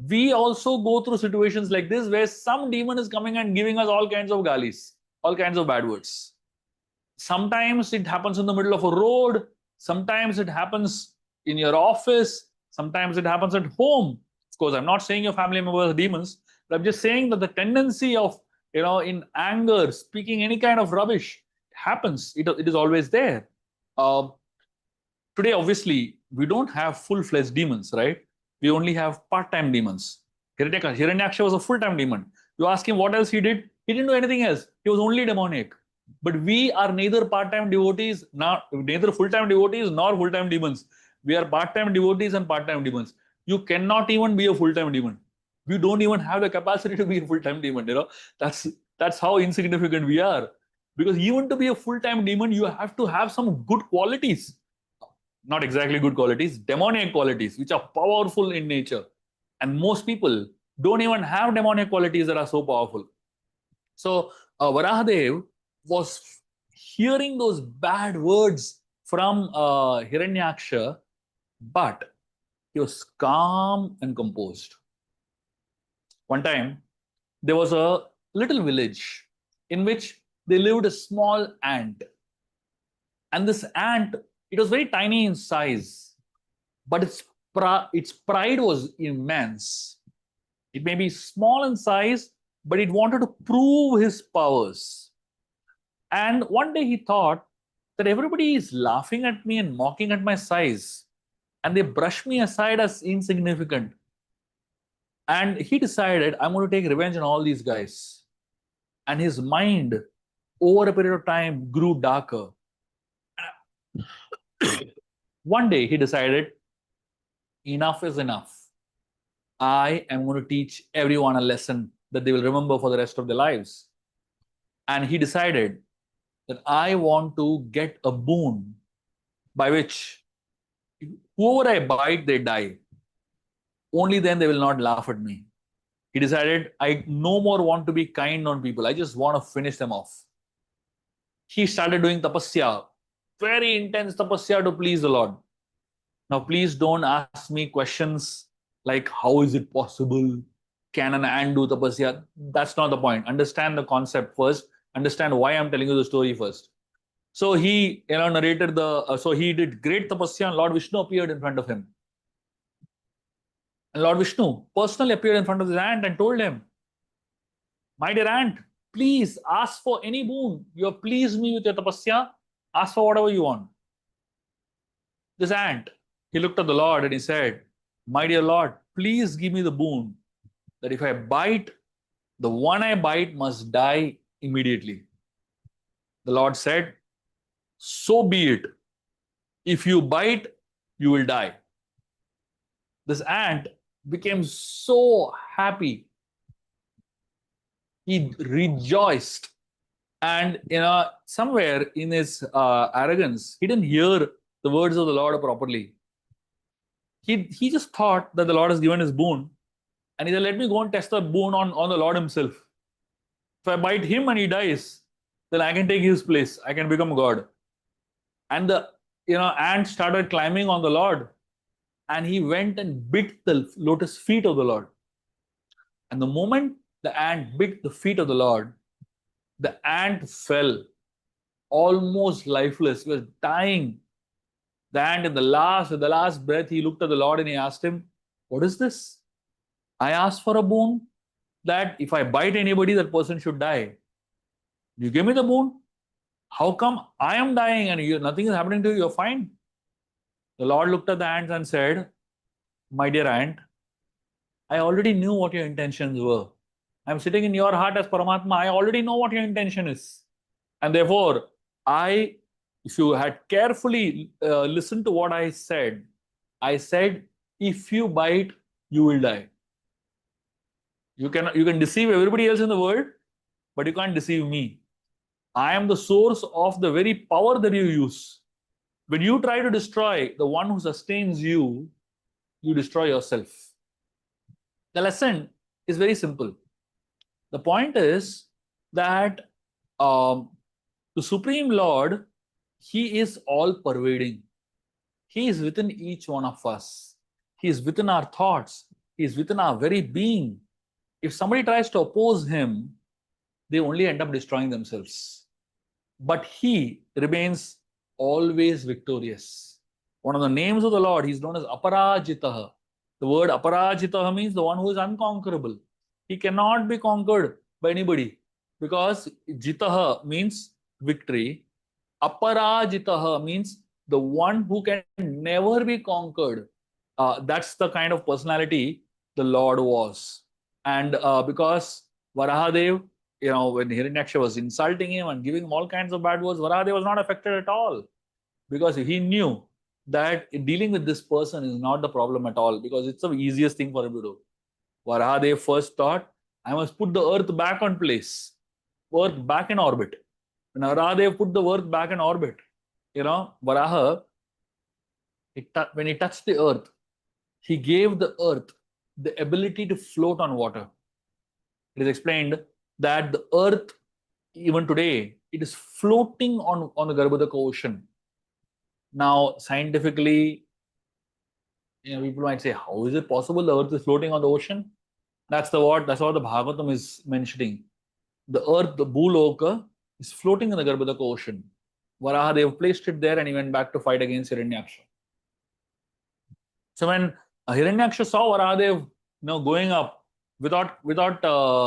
We also go through situations like this where some demon is coming and giving us all kinds of galis, all kinds of bad words. Sometimes it happens in the middle of a road. Sometimes it happens in your office. Sometimes it happens at home. Of course, I'm not saying your family members are demons, but I'm just saying that the tendency of, in anger, speaking any kind of rubbish happens. It is always there. Today, obviously, we don't have full-fledged demons, right? We only have part-time demons. Hiranyaksha was a full-time demon. You ask him what else he did? He didn't do anything else. He was only demoniac. But we are neither part-time devotees, neither full-time devotees nor full-time demons. We are part-time devotees and part-time demons. You cannot even be a full-time demon. We don't even have the capacity to be a full-time demon, That's how insignificant we are. Because even to be a full-time demon, you have to have some good qualities. Not exactly good qualities, demoniac qualities, which are powerful in nature. And most people don't even have demoniac qualities that are so powerful. So Varahadev was hearing those bad words from Hiranyaksha, but he was calm and composed. One time, there was a little village in which there lived a small ant. And this ant, it was very tiny in size, but its pride was immense. It may be small in size, but it wanted to prove his powers. And one day he thought that everybody is laughing at me and mocking at my size, and they brush me aside as insignificant. And he decided, I'm going to take revenge on all these guys. And his mind, over a period of time, grew darker. One day he decided, enough is enough. I am going to teach everyone a lesson that they will remember for the rest of their lives. And he decided that I want to get a boon by which whoever I bite, they die. Only then they will not laugh at me. He decided, I no more want to be kind on people. I just want to finish them off. He started doing tapasya, very intense tapasya to please the Lord. Now, please don't ask me questions like, how is it possible? Can an ant do tapasya? That's not the point. Understand the concept first. Understand why I'm telling you the story first. So he narrated so he did great tapasya and Lord Vishnu appeared in front of him. And Lord Vishnu personally appeared in front of the ant and told him, my dear ant, please ask for any boon. You have pleased me with your tapasya. Ask for whatever you want. This ant, he looked at the Lord and he said, my dear Lord, please give me the boon that if I bite, the one I bite must die immediately. The Lord said, so be it. If you bite, you will die. This ant became so happy. He rejoiced. And somewhere in his arrogance, he didn't hear the words of the Lord properly. He just thought that the Lord has given his boon. And he said, let me go and test the boon on the Lord himself. If I bite him and he dies, then I can take his place. I can become God. And the ant started climbing on the Lord. And he went and bit the lotus feet of the Lord. And the moment the ant bit the feet of the Lord, the ant fell almost lifeless. He was dying. The ant, with the last breath, he looked at the Lord and he asked him, what is this? I asked for a boon that if I bite anybody, that person should die. You give me the boon? How come I am dying and nothing is happening to you? You're fine. The Lord looked at the ants and said, my dear ant, I already knew what your intentions were. I'm sitting in your heart as Paramatma. I already know what your intention is. And therefore, if you had carefully listened to what I said, if you bite, you will die. You can deceive everybody else in the world, but you can't deceive me. I am the source of the very power that you use. When you try to destroy the one who sustains you, you destroy yourself. The lesson is very simple. The point is that the Supreme Lord, He is all-pervading. He is within each one of us. He is within our thoughts. He is within our very being. If somebody tries to oppose Him, they only end up destroying themselves. But He remains always victorious. One of the names of the Lord, He is known as Aparajitaha. The word Aparajitaha means the one who is unconquerable. He cannot be conquered by anybody because Jitaha means victory. Aparajitaha means the one who can never be conquered. That's the kind of personality the Lord was. And because Varahadev, when Hiranyaksha was insulting him and giving him all kinds of bad words, Varahadev was not affected at all because he knew that dealing with this person is not the problem at all because it's the easiest thing for him to do. Varahadev first thought, I must put the earth back on place, earth back in orbit. When Varahadev put the earth back in orbit, Varaha, when he touched the earth, he gave the earth the ability to float on water. It is explained that the earth, even today, it is floating on the Garbhodaka ocean. Now, scientifically, people might say, how is it possible the earth is floating on the ocean? That's what the Bhagavatam is mentioning. The earth, the Bhuloka, is floating in the Garbhodaka ocean. Varaha, they have placed it there and he went back to fight against Hiranyaksha. So when Hiranyaksha saw Varahadev going up without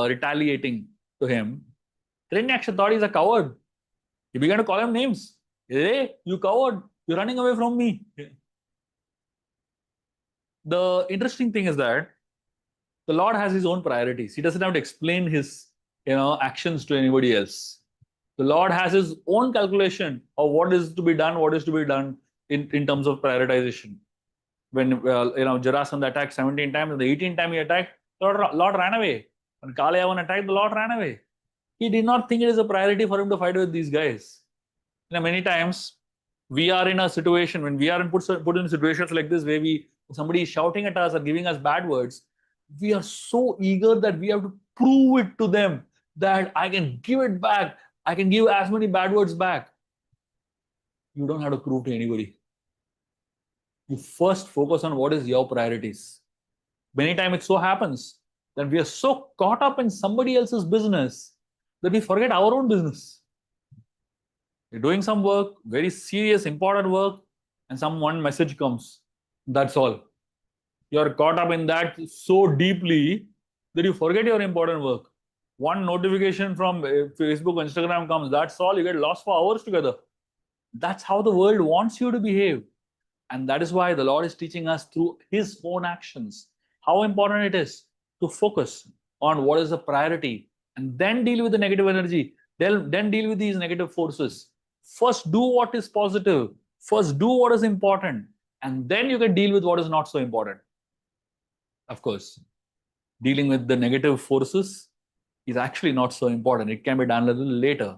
retaliating to him, Hiranyaksha thought he's a coward. He began to call him names. Hey, you coward, you're running away from me. The interesting thing is that the Lord has his own priorities. He doesn't have to explain his actions to anybody else. The Lord has his own calculation of what is to be done in terms of prioritization. When Jarasandha attacked 17 times, and the 18th time he attacked, Lord ran away. When Kalayavan attacked, the Lord ran away. He did not think it is a priority for him to fight with these guys. Many times we are in a situation, when we are put in situations like this, where somebody is shouting at us or giving us bad words, we are so eager that we have to prove it to them that I can give it back. I can give as many bad words back. You don't have to prove to anybody. You first focus on what is your priorities. Many times it so happens that we are so caught up in somebody else's business that we forget our own business. You're doing some work, very serious, important work, and one message comes. That's all. You're caught up in that so deeply that you forget your important work. One notification from Facebook, Instagram comes, that's all, you get lost for hours together. That's how the world wants you to behave. And that is why the Lord is teaching us through his own actions how important it is to focus on what is the priority and then deal with the negative energy, then deal with these negative forces. First do what is positive, first do what is important, and then you can deal with what is not so important. Of course, dealing with the negative forces is actually not so important. It can be done a little later.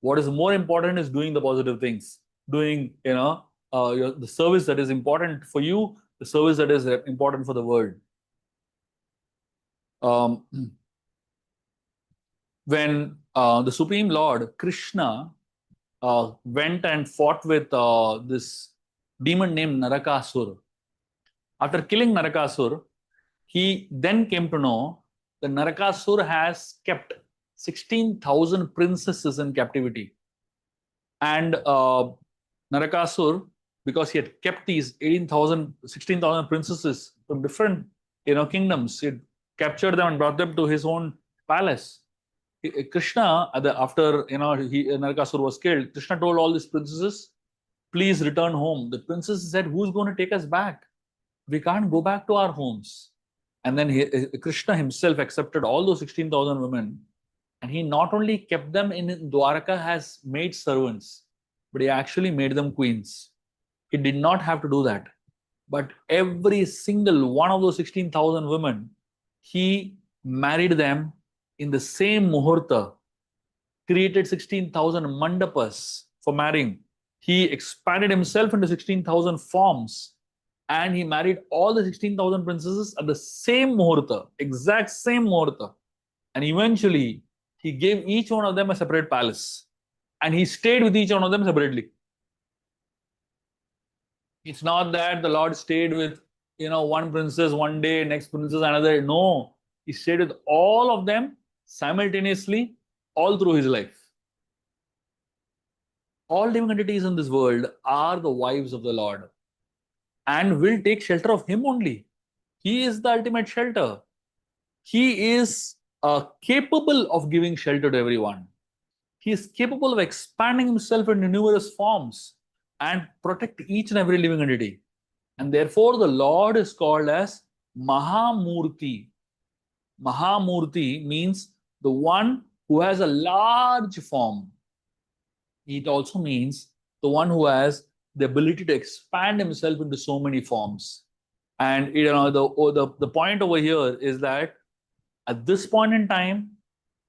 What is more important is doing the positive things, doing the service that is important for you, the service that is important for the world. When the Supreme Lord Krishna went and fought with this demon named Narakasura, after killing Narakasura, he then came to know that Narakasura has kept 16,000 princesses in captivity. And Narakasura, because he had kept these 16,000 princesses from different kingdoms, he had captured them and brought them to his own palace. Krishna, after Narakasura was killed, Krishna told all these princesses, please return home. The princesses said, who's going to take us back? We can't go back to our homes. And then Krishna himself accepted all those 16,000 women, and he not only kept them in Dwaraka as maid servants, but he actually made them queens. He did not have to do that. But every single one of those 16,000 women, he married them in the same muhurta, created 16,000 mandapas for marrying. He expanded himself into 16,000 forms, and he married all the 16,000 princesses at the same muhurta, exact same muhurta. And eventually, he gave each one of them a separate palace, and he stayed with each one of them separately. It's not that the Lord stayed with one princess one day, next princess another. No, he stayed with all of them simultaneously all through his life. All living entities in this world are the wives of the Lord and will take shelter of him only. He is the ultimate shelter. He is capable of giving shelter to everyone. He is capable of expanding himself into numerous forms and protect each and every living entity. And therefore, the Lord is called as Mahamurti. Mahamurti means the one who has a large form. It also means the one who has the ability to expand himself into so many forms. And the point over here is that At this point in time,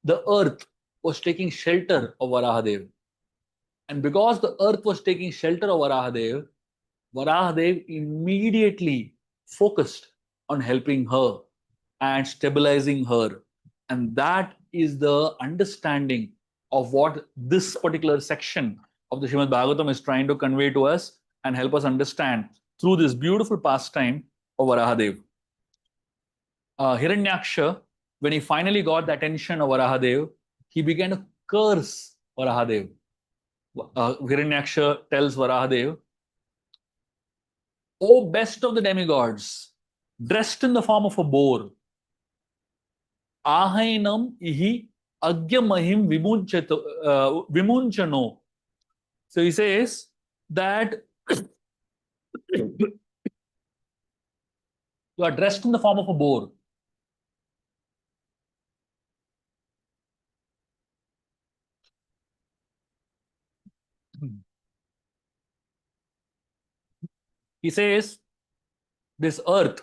the earth was taking shelter of Varahadev. And because the earth was taking shelter of Varahadev, Varahadev immediately focused on helping her and stabilizing her. And that is the understanding of what this particular section of the Srimad Bhagavatam is trying to convey to us and help us understand through this beautiful pastime of Varahadev. Hiranyaksha, when he finally got the attention of Varahadev, he began to curse Varahadev. Hiranyaksha tells Varahadev, "O best of the demigods, dressed in the form of a boar, ahainam ihi agyamahim vimunchano." So he says that you are dressed in the form of a boar. He says, this earth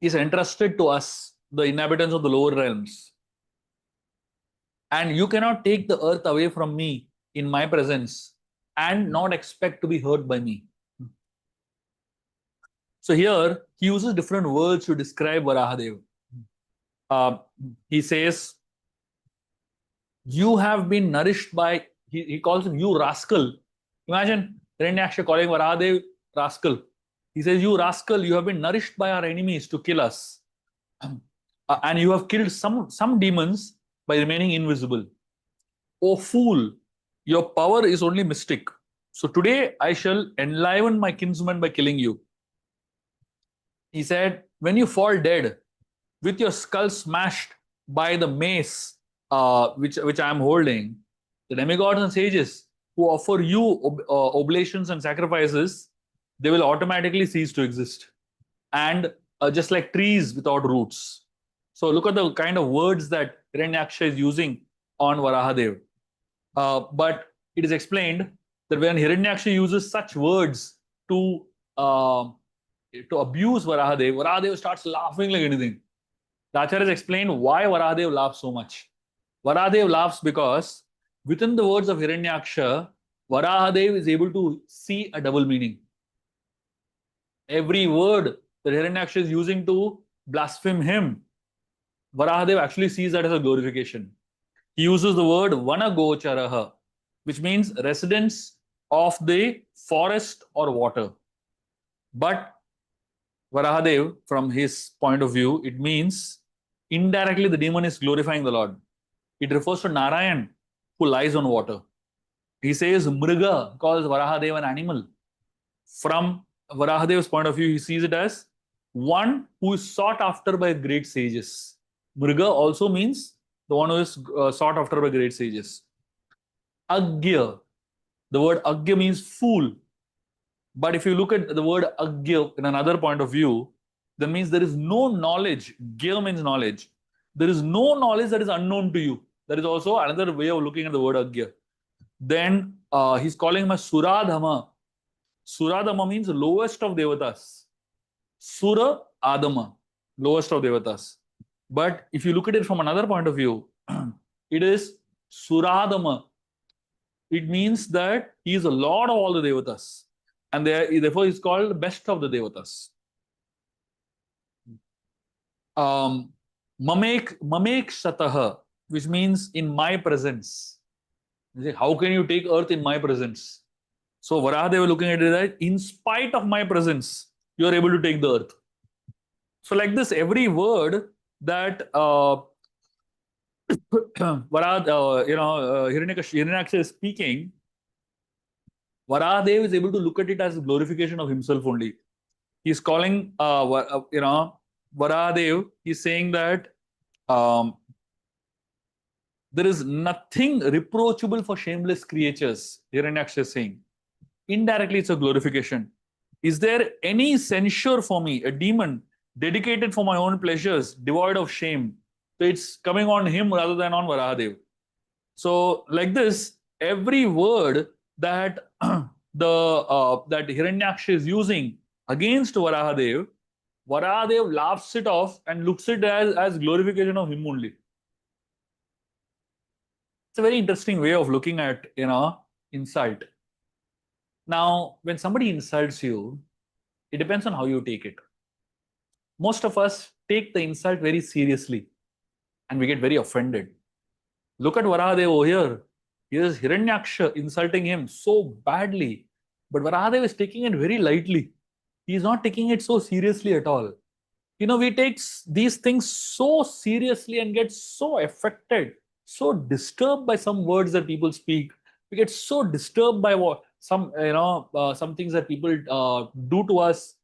is entrusted to us, the inhabitants of the lower realms. And you cannot take the earth away from me in my presence and not expect to be hurt by me. So here, he uses different words to describe Varahadev. He says, you have been nourished by, he calls him, you rascal. Imagine Hiranyaksha calling Varahadev rascal. He says, you rascal, you have been nourished by our enemies to kill us. And you have killed some demons by remaining invisible. O fool, your power is only mystic. So today I shall enliven my kinsman by killing you. He said, when you fall dead, with your skull smashed by the mace which I am holding, the demigods and sages who offer you oblations and sacrifices, they will automatically cease to exist. And just like trees without roots. So look at the kind of words that Hiranyaksha is using on Varahadev. But it is explained that when Hiranyaksha uses such words to abuse Varahadev, Varahadev starts laughing like anything. The Acharyas explain why Varahadev laughs so much. Varahadev laughs because within the words of Hiranyaksha, Varahadev is able to see a double meaning. Every word that Hiranyaksha is using to blaspheme him, Varahadev actually sees that as a glorification. He uses the word Vanagocharaha, which means residents of the forest or water. But Varahadev, from his point of view, it means indirectly the demon is glorifying the Lord. It refers to Narayan, who lies on water. He says Mriga, calls Varahadev an animal. From Varahadev's point of view, he sees it as one who is sought after by great sages. Mriga also means the one who is sought after by great sages. Agya, the word Agya means fool. But if you look at the word Agya in another point of view, that means there is no knowledge. Gya means knowledge. There is no knowledge that is unknown to you. That is also another way of looking at the word Agya. Then he's calling him a Suradhama. Suradhama means lowest of devatas. Sura Adama, lowest of devatas. But if you look at it from another point of view, it is Suradama. It means that he is the lord of all the devatas. And therefore he's called the best of the devatas. Mamekshataha, which means in my presence. How can you take earth in my presence? So Varahadev looking at it that in spite of my presence, you are able to take the earth. So like this, every word that Hiranyaksha is speaking, Varahadev is able to look at it as glorification of himself only. He's calling, Varahadev, he's saying that there is nothing reproachable for shameless creatures, Hiranyaksha is saying. Indirectly, it's a glorification. Is there any censure for me, a demon dedicated for my own pleasures, devoid of shame? So it's coming on him rather than on Varahadev. So like this, every word that that Hiranyaksha is using against Varahadev Varahadev laughs it off and looks it as glorification of him only. It's a very interesting way of looking at, insult. Now, when somebody insults you, it depends on how you take it. Most of us take the insult very seriously and we get very offended. Look at Varahadev over here. Here's Hiranyaksha insulting him so badly. But Varahadev is taking it very lightly. He's not taking it so seriously at all. We take these things so seriously and get so affected, so disturbed by some words that people speak. We get so disturbed by some things that people do to us.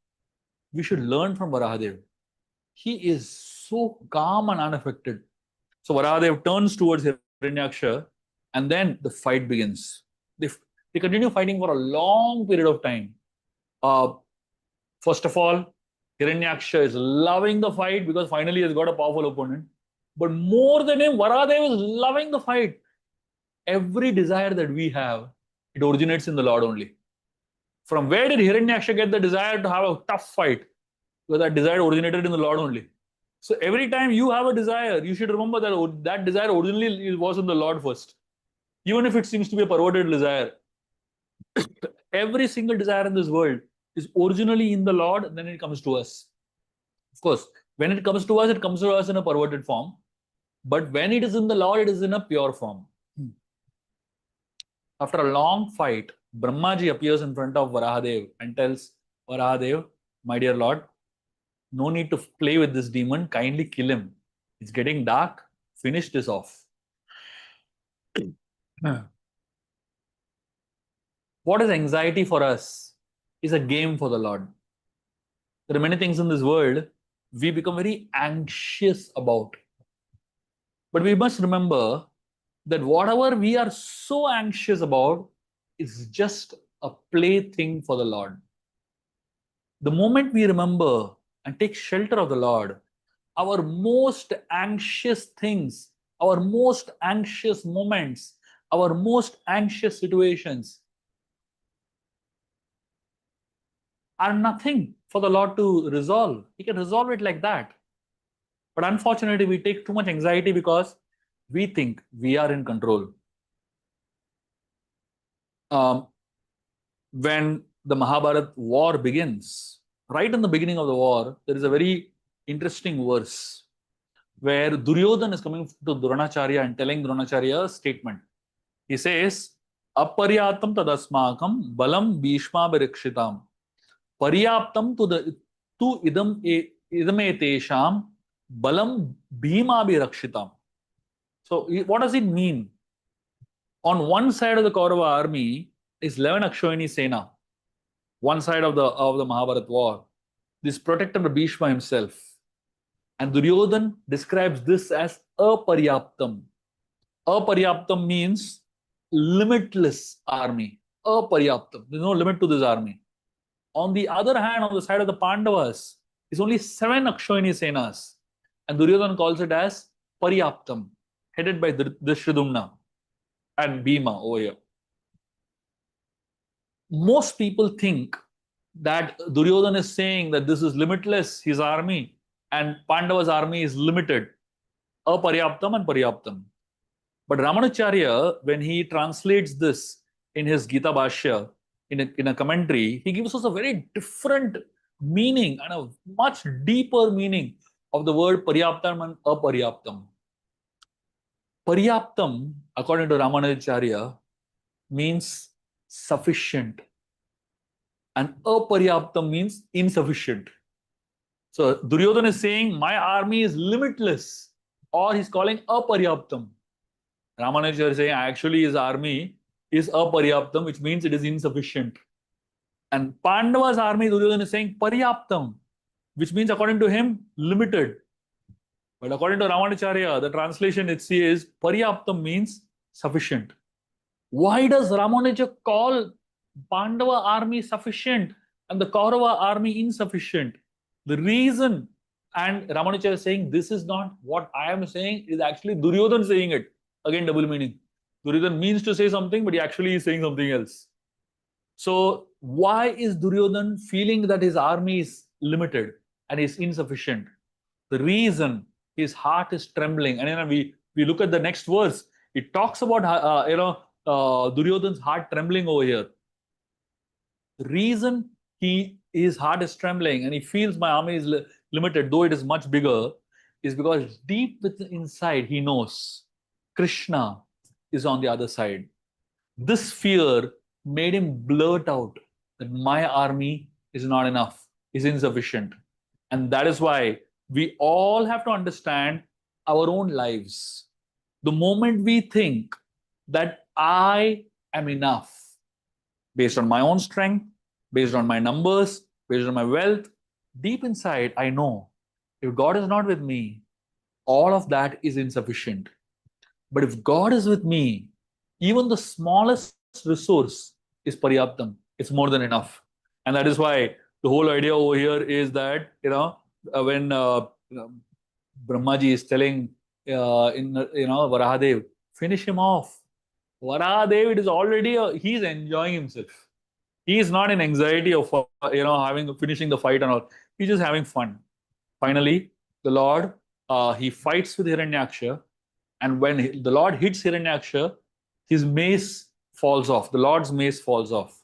We should learn from Varahadev. He is so calm and unaffected. So Varahadev turns towards Hiranyaksha and then the fight begins. They continue fighting for a long period of time. First of all, Hiranyaksha is loving the fight because finally he has got a powerful opponent. But more than him, Varahadev is loving the fight. Every desire that we have, it originates in the Lord only. From where did Hiranyaksha get the desire to have a tough fight? Because that desire originated in the Lord only. So every time you have a desire, you should remember that that desire originally was in the Lord first. Even if it seems to be a perverted desire. Every single desire in this world is originally in the Lord, then it comes to us. Of course, when it comes to us in a perverted form. But when it is in the Lord, it is in a pure form. After a long fight, Brahmaji appears in front of Varahadev and tells Varahadev, my dear Lord, no need to play with this demon, kindly kill him. It's getting dark, finish this off. What is anxiety for us is a game for the Lord. There are many things in this world we become very anxious about. But we must remember that whatever we are so anxious about is just a plaything for the Lord. The moment we remember and take shelter of the Lord, our most anxious things, our most anxious moments, our most anxious situations are nothing for the Lord to resolve. He can resolve it like that. But unfortunately, we take too much anxiety because we think we are in control. When the Mahabharata war begins, right in the beginning of the war, there is a very interesting verse where Duryodhana is coming to Dronacharya and telling Dronacharya a statement. He says, Aparyatam tadasmakam balam bhishma bhirikshitam paryaptam tu idametesham balam bhima bhirakshitam. So what does it mean? On one side of the Kaurava army is 11 Akshayani Sena, one side of the Mahabharata war. This protector Bhishma himself. And Duryodhan describes this as aparyaptam. Aparyaptam means limitless army. Aparyaptam. There's no limit to this army. On the other hand, on the side of the Pandavas, is only 7 Akshayani Senas. And Duryodhan calls it as Paryaptam, headed by Drishtyadumna and Bhima over here. Most people think that Duryodhan is saying that this is limitless, his army, and Pandava's army is limited. Aparyaptam and Paryaptam. But Ramanacharya, when he translates this in his Gita Bhashya, in a commentary, he gives us a very different meaning and a much deeper meaning of the word Paryaptam and Aparyaptam. Paryaptam, according to Ramanacharya, means sufficient. And Aparyaptam means insufficient. So Duryodhana is saying, my army is limitless, or he's calling Aparyaptam. Ramanacharya is saying, actually his army is Aparyaptam, which means it is insufficient. And Pandava's army, Duryodhana is saying Paryaptam, which means according to him, limited. But according to Ramanacharya, the translation it says Paryaptam means sufficient. Why does Ramanacharya call Pandava army sufficient and the Kaurava army insufficient? The reason, and Ramanacharya is saying this is not what I am saying, is actually Duryodhana saying it. Again, double meaning. Duryodhana means to say something, but he actually is saying something else. So why is Duryodhana feeling that his army is limited? and is insufficient. The reason his heart is trembling, and we look at the next verse. It talks about Duryodhana's heart trembling over here. The reason his heart is trembling and he feels my army is limited, though it is much bigger, is because deep within inside he knows Krishna is on the other side. This fear made him blurt out that my army is not enough, is insufficient. And that is why we all have to understand our own lives. The moment we think that I am enough, based on my own strength, based on my numbers, based on my wealth, deep inside, I know if God is not with me, all of that is insufficient. But if God is with me, even the smallest resource is paryaptam. It's more than enough. And that is why the whole idea over here is that, when Brahmaji is telling Varahadev, finish him off. Varahadev, it is already, he's enjoying himself. He is not in anxiety of, finishing the fight and all. He's just having fun. Finally, the Lord, he fights with Hiranyaksha. And when the Lord hits Hiranyaksha, his mace falls off. The Lord's mace falls off.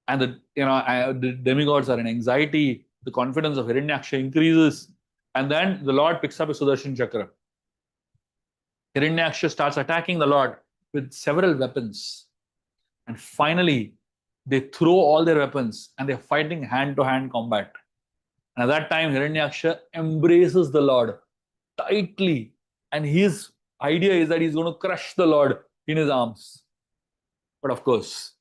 And the demigods are in anxiety. The confidence of Hiranyaksha increases. And then the Lord picks up a Sudarshan Chakra. Hiranyaksha starts attacking the Lord with several weapons. And finally, they throw all their weapons and they're fighting hand-to-hand combat. And at that time, Hiranyaksha embraces the Lord tightly. And his idea is that he's going to crush the Lord in his arms. But of course,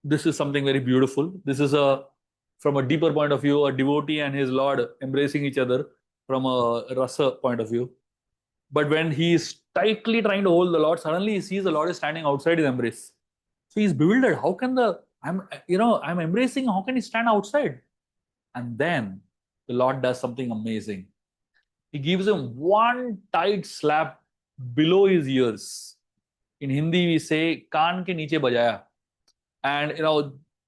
this is something very beautiful. This is from a deeper point of view, a devotee and his Lord embracing each other from a rasa point of view. But when he is tightly trying to hold the Lord, suddenly he sees the Lord is standing outside his embrace. So he's bewildered. How can I'm embracing, how can he stand outside? And then the Lord does something amazing. He gives him one tight slap below his ears. In Hindi, we say, kaan ke niche bajaya. And,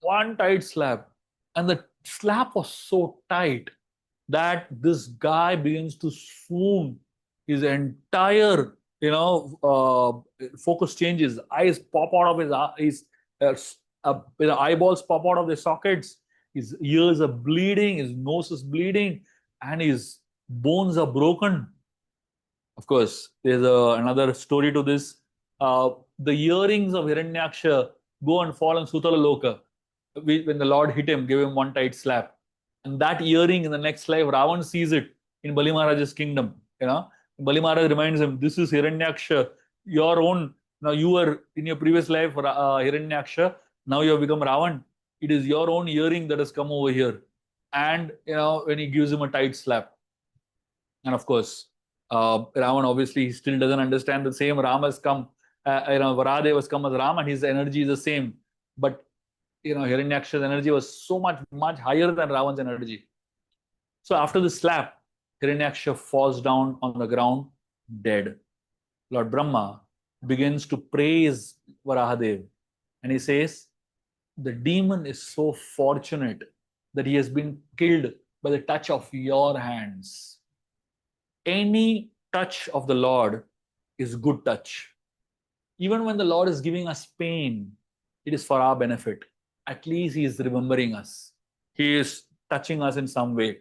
one tight slap. And the slap was so tight that this guy begins to swoon. His entire, focus changes. Eyes pop out of his eyeballs pop out of their sockets. His ears are bleeding. His nose is bleeding. And his bones are broken. Of course, there's another story to this. The earrings of Hiranyaksha go and fall on Sutala Loka. When the Lord hit him, gave him one tight slap. And that earring in the next life, Ravan sees it in Bali Maharaj's kingdom. Bali Maharaj reminds him, this is Hiranyaksha, your own. Now you were in your previous life Hiranyaksha. Now you have become Ravan. It is your own earring that has come over here. And when he gives him a tight slap. And of course, Ravan obviously still doesn't understand the same. Ram has come, Varahadev has come as Ram, and his energy is the same. But Hiranyaksha's energy was so much higher than Ravan's energy. So after the slap, Hiranyaksha falls down on the ground dead. Lord Brahma begins to praise Varahadev, and he says, the demon is so fortunate that he has been killed by the touch of your hands. Any touch of the Lord is good touch. Even when the Lord is giving us pain, it is for our benefit. At least he is remembering us. He is touching us in some way.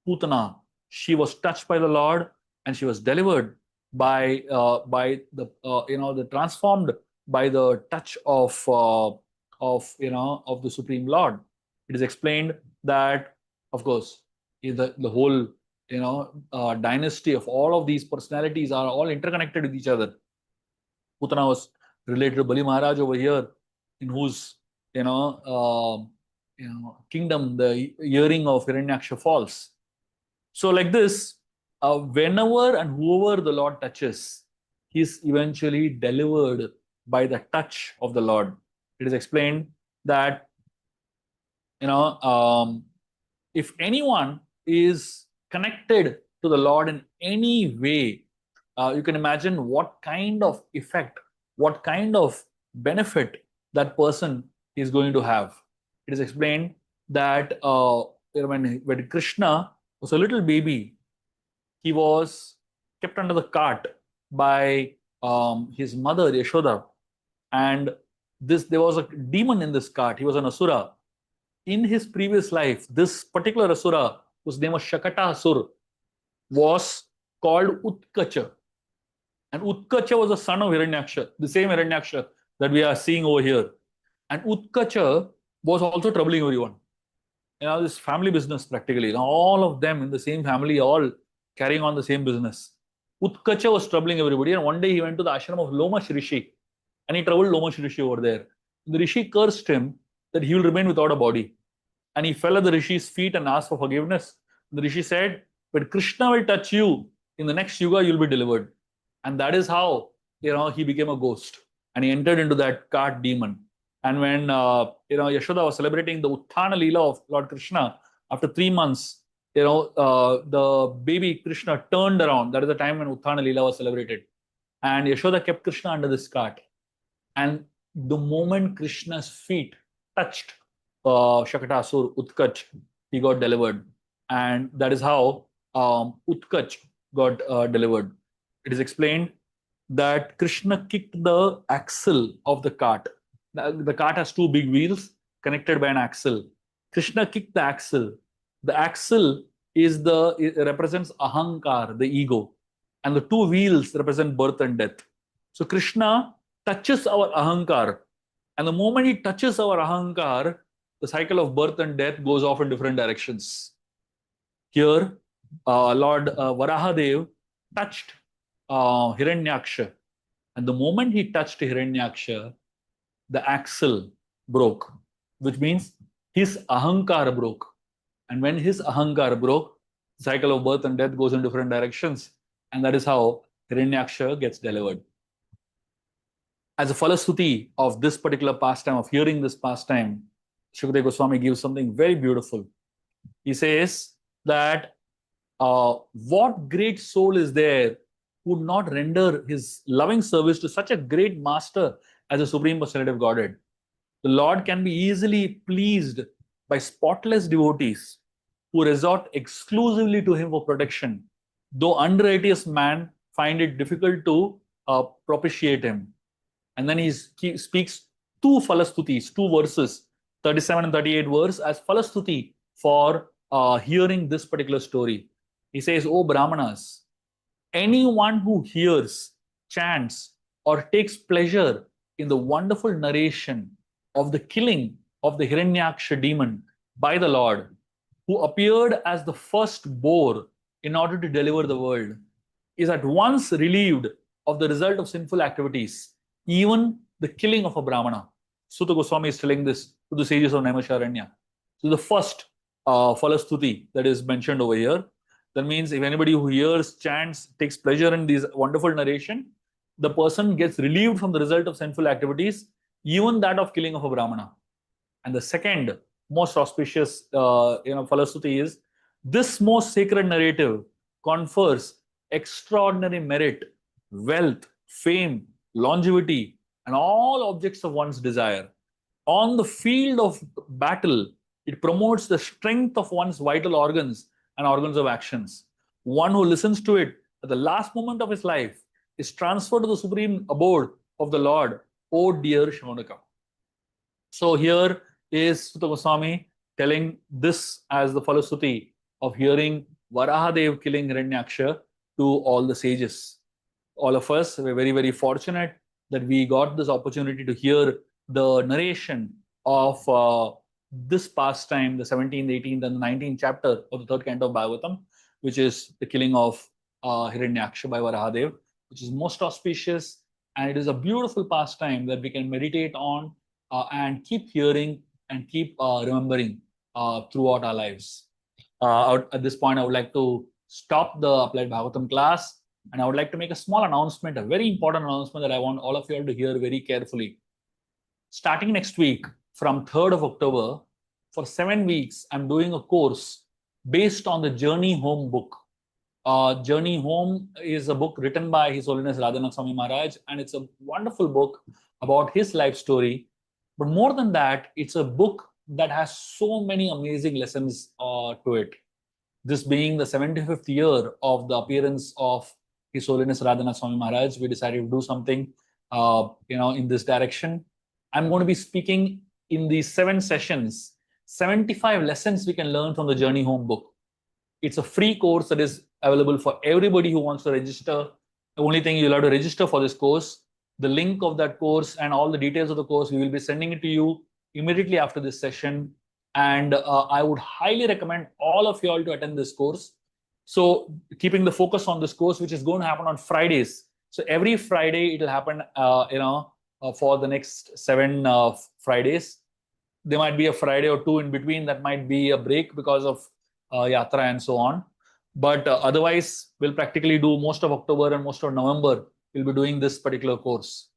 Putana, she was touched by the Lord and she was delivered by the transformed by the touch of the Supreme Lord. It is explained that, of course, the whole dynasty of all of these personalities are all interconnected with each other. Putana was related to Bali Maharaj over here, in whose kingdom the earring of Hiranyaksha falls. So like this, whenever and whoever the Lord touches, he is eventually delivered by the touch of the Lord. It is explained that if anyone is connected to the Lord in any way, you can imagine what kind of effect, what kind of benefit that person is going to have. It is explained that when Krishna was a little baby, he was kept under the cart by his mother Yashoda, and there was a demon in this cart. He was an asura. In his previous life, this particular asura, whose name was Shakata Asur, was called Utkacha. And Utkacha was the son of Hiranyaksha, the same Hiranyaksha that we are seeing over here. And Utkacha was also troubling everyone. This family business practically. All of them in the same family, all carrying on the same business. Utkacha was troubling everybody. And one day he went to the ashram of Lomash Rishi and he troubled Lomash Rishi over there. The Rishi cursed him that he will remain without a body. And he fell at the Rishi's feet and asked for forgiveness. The Rishi said, when Krishna will touch you, in the next yuga, you'll be delivered. And that is how, he became a ghost. And he entered into that cart demon. And when, Yashoda was celebrating the Utthana Leela of Lord Krishna, after 3 months, the baby Krishna turned around. That is the time when Utthana Leela was celebrated. And Yashoda kept Krishna under this cart. And the moment Krishna's feet touched Shakatasur, Utkach, he got delivered. And that is how Utkach got delivered. It is explained that Krishna kicked the axle of the cart. The cart has 2 big wheels connected by an axle. Krishna kicked the axle. The axle represents ahankar, the ego. And the 2 wheels represent birth and death. So Krishna touches our ahankar. And the moment he touches our ahankar, the cycle of birth and death goes off in different directions. Here, Lord Varaha touched Hiranyaksha. And the moment he touched Hiranyaksha, the axle broke, which means his ahankar broke. And when his ahankar broke, the cycle of birth and death goes in different directions. And that is how Hiranyaksha gets delivered. As a falastuti of this particular pastime, of hearing this pastime, Shukadeva Goswami gives something very beautiful. He says that what great soul is there who would not render his loving service to such a great master as a Supreme Personality of Godhead? The Lord can be easily pleased by spotless devotees who resort exclusively to him for protection, though unrighteous man find it difficult to propitiate him. And then he speaks 2 falastutis, 2 verses, 37 and 38 verse, as falastuti for hearing this particular story. He says, O Brahmanas, anyone who hears, chants, or takes pleasure in the wonderful narration of the killing of the Hiranyaksha demon by the Lord, who appeared as the first boar in order to deliver the world, is at once relieved of the result of sinful activities, even the killing of a Brahmana. Sutta Goswami is telling this to the sages of Naimisharanya. So the first falastuti that is mentioned over here, that means if anybody who hears, chants, takes pleasure in these wonderful narration, the person gets relieved from the result of sinful activities, even that of killing of a Brahmana. And the second most auspicious falastuti is, this most sacred narrative confers extraordinary merit, wealth, fame, longevity, and all objects of one's desire. On the field of battle, it promotes the strength of one's vital organs and organs of actions. One who listens to it at the last moment of his life is transferred to the supreme abode of the Lord, O dear Shaunaka. So here is Sutta Goswami telling this as the falastuti of hearing Varahadev killing Hiranyaksha to all the sages. All of us were very, very fortunate that we got this opportunity to hear the narration of this pastime, the 17th, 18th, and the 19th chapter of the 3rd canto of Bhagavatam, which is the killing of Hiranyaksha by Varahadev, which is most auspicious. And it is a beautiful pastime that we can meditate on and keep hearing and keep remembering throughout our lives. At this point, I would like to stop the Applied Bhagavatam class, and I would like to make a small announcement, a very important announcement that I want all of you all to hear very carefully. Starting next week, from 3rd of October, for 7 weeks, I'm doing a course based on the Journey Home book. Journey Home is a book written by His Holiness Radhanath Swami Maharaj, and it's a wonderful book about his life story. But more than that, it's a book that has so many amazing lessons to it. This being the 75th year of the appearance of His Holiness Radhanath Swami Maharaj, we decided to do something, in this direction. I'm going to be speaking in these 7 sessions, 75 lessons we can learn from the Journey Home book. It's a free course that is available for everybody who wants to register. The only thing, you'll have to register for this course. The link of that course and all the details of the course, we will be sending it to you immediately after this session. And I would highly recommend all of you all to attend this course. So keeping the focus on this course, which is going to happen on Fridays. So every Friday it will happen, for the next 7 Fridays. There might be a Friday or 2 in between that might be a break because of yatra and so on. But otherwise, we'll practically do most of October and most of November. We'll be doing this particular course.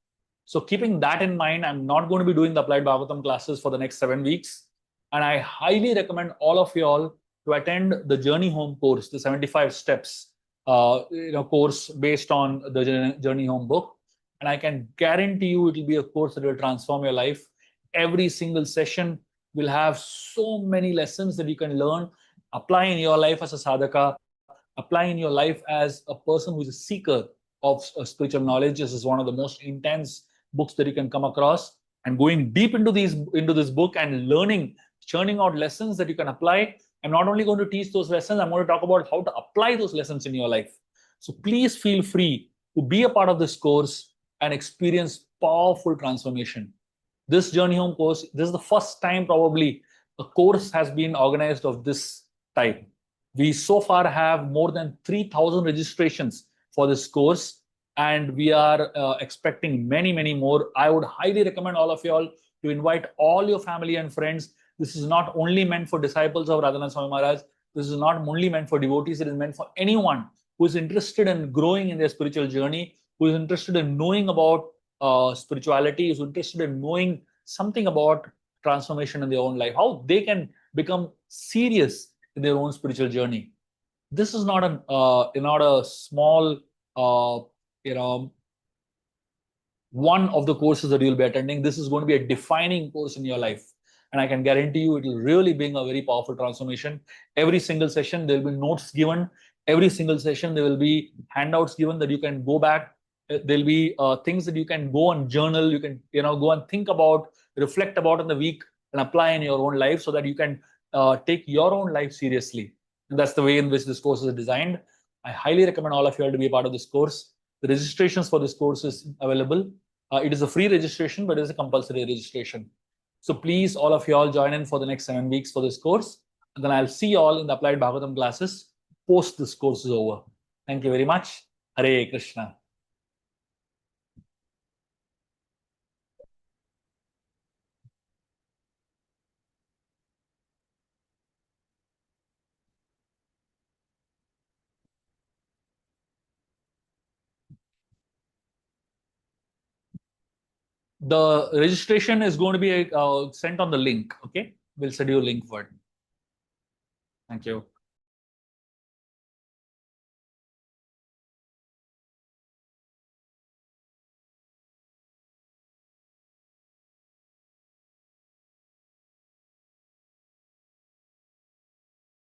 So keeping that in mind, I'm not going to be doing the Applied Bhagavatam classes for the next 7 weeks. And I highly recommend all of you all to attend the Journey Home course, the 75 steps course based on the Journey Home book. And I can guarantee you it will be a course that will transform your life. Every single session will have so many lessons that you can learn, apply in your life as a sadhaka, apply in your life as a person who is a seeker of spiritual knowledge. This is one of the most intense books that you can come across. And going deep into this book and learning, churning out lessons that you can apply. I'm not only going to teach those lessons, I'm going to talk about how to apply those lessons in your life. So please feel free to be a part of this course and experience powerful transformation. This Journey Home course, this is the first time probably a course has been organized of this type. We so far have more than 3,000 registrations for this course, and we are expecting many, many more. I would highly recommend all of you all to invite all your family and friends. This is not only meant for disciples of Radhanath Swami Maharaj. This is not only meant for devotees. It is meant for anyone who is interested in growing in their spiritual journey, who is interested in knowing about spirituality, is interested in knowing something about transformation in their own life, how they can become serious in their own spiritual journey. This is not a small, one of the courses that you'll be attending. This is going to be a defining course in your life. And I can guarantee you it will really bring a very powerful transformation. Every single session, there will be notes given. Every single session, there will be handouts given that you can go back. There'll be things that you can go and journal. You can go and think about, reflect about in the week and apply in your own life so that you can take your own life seriously. And that's the way in which this course is designed. I highly recommend all of you all to be a part of this course. The registrations for this course is available. It is a free registration, but it is a compulsory registration. So please, all of you all join in for the next 7 weeks for this course. And then I'll see you all in the Applied Bhagavatam classes post this course is over. Thank you very much. Hare Krishna. The registration is going to be sent on the link. Okay, we'll send you a link for it. Thank you.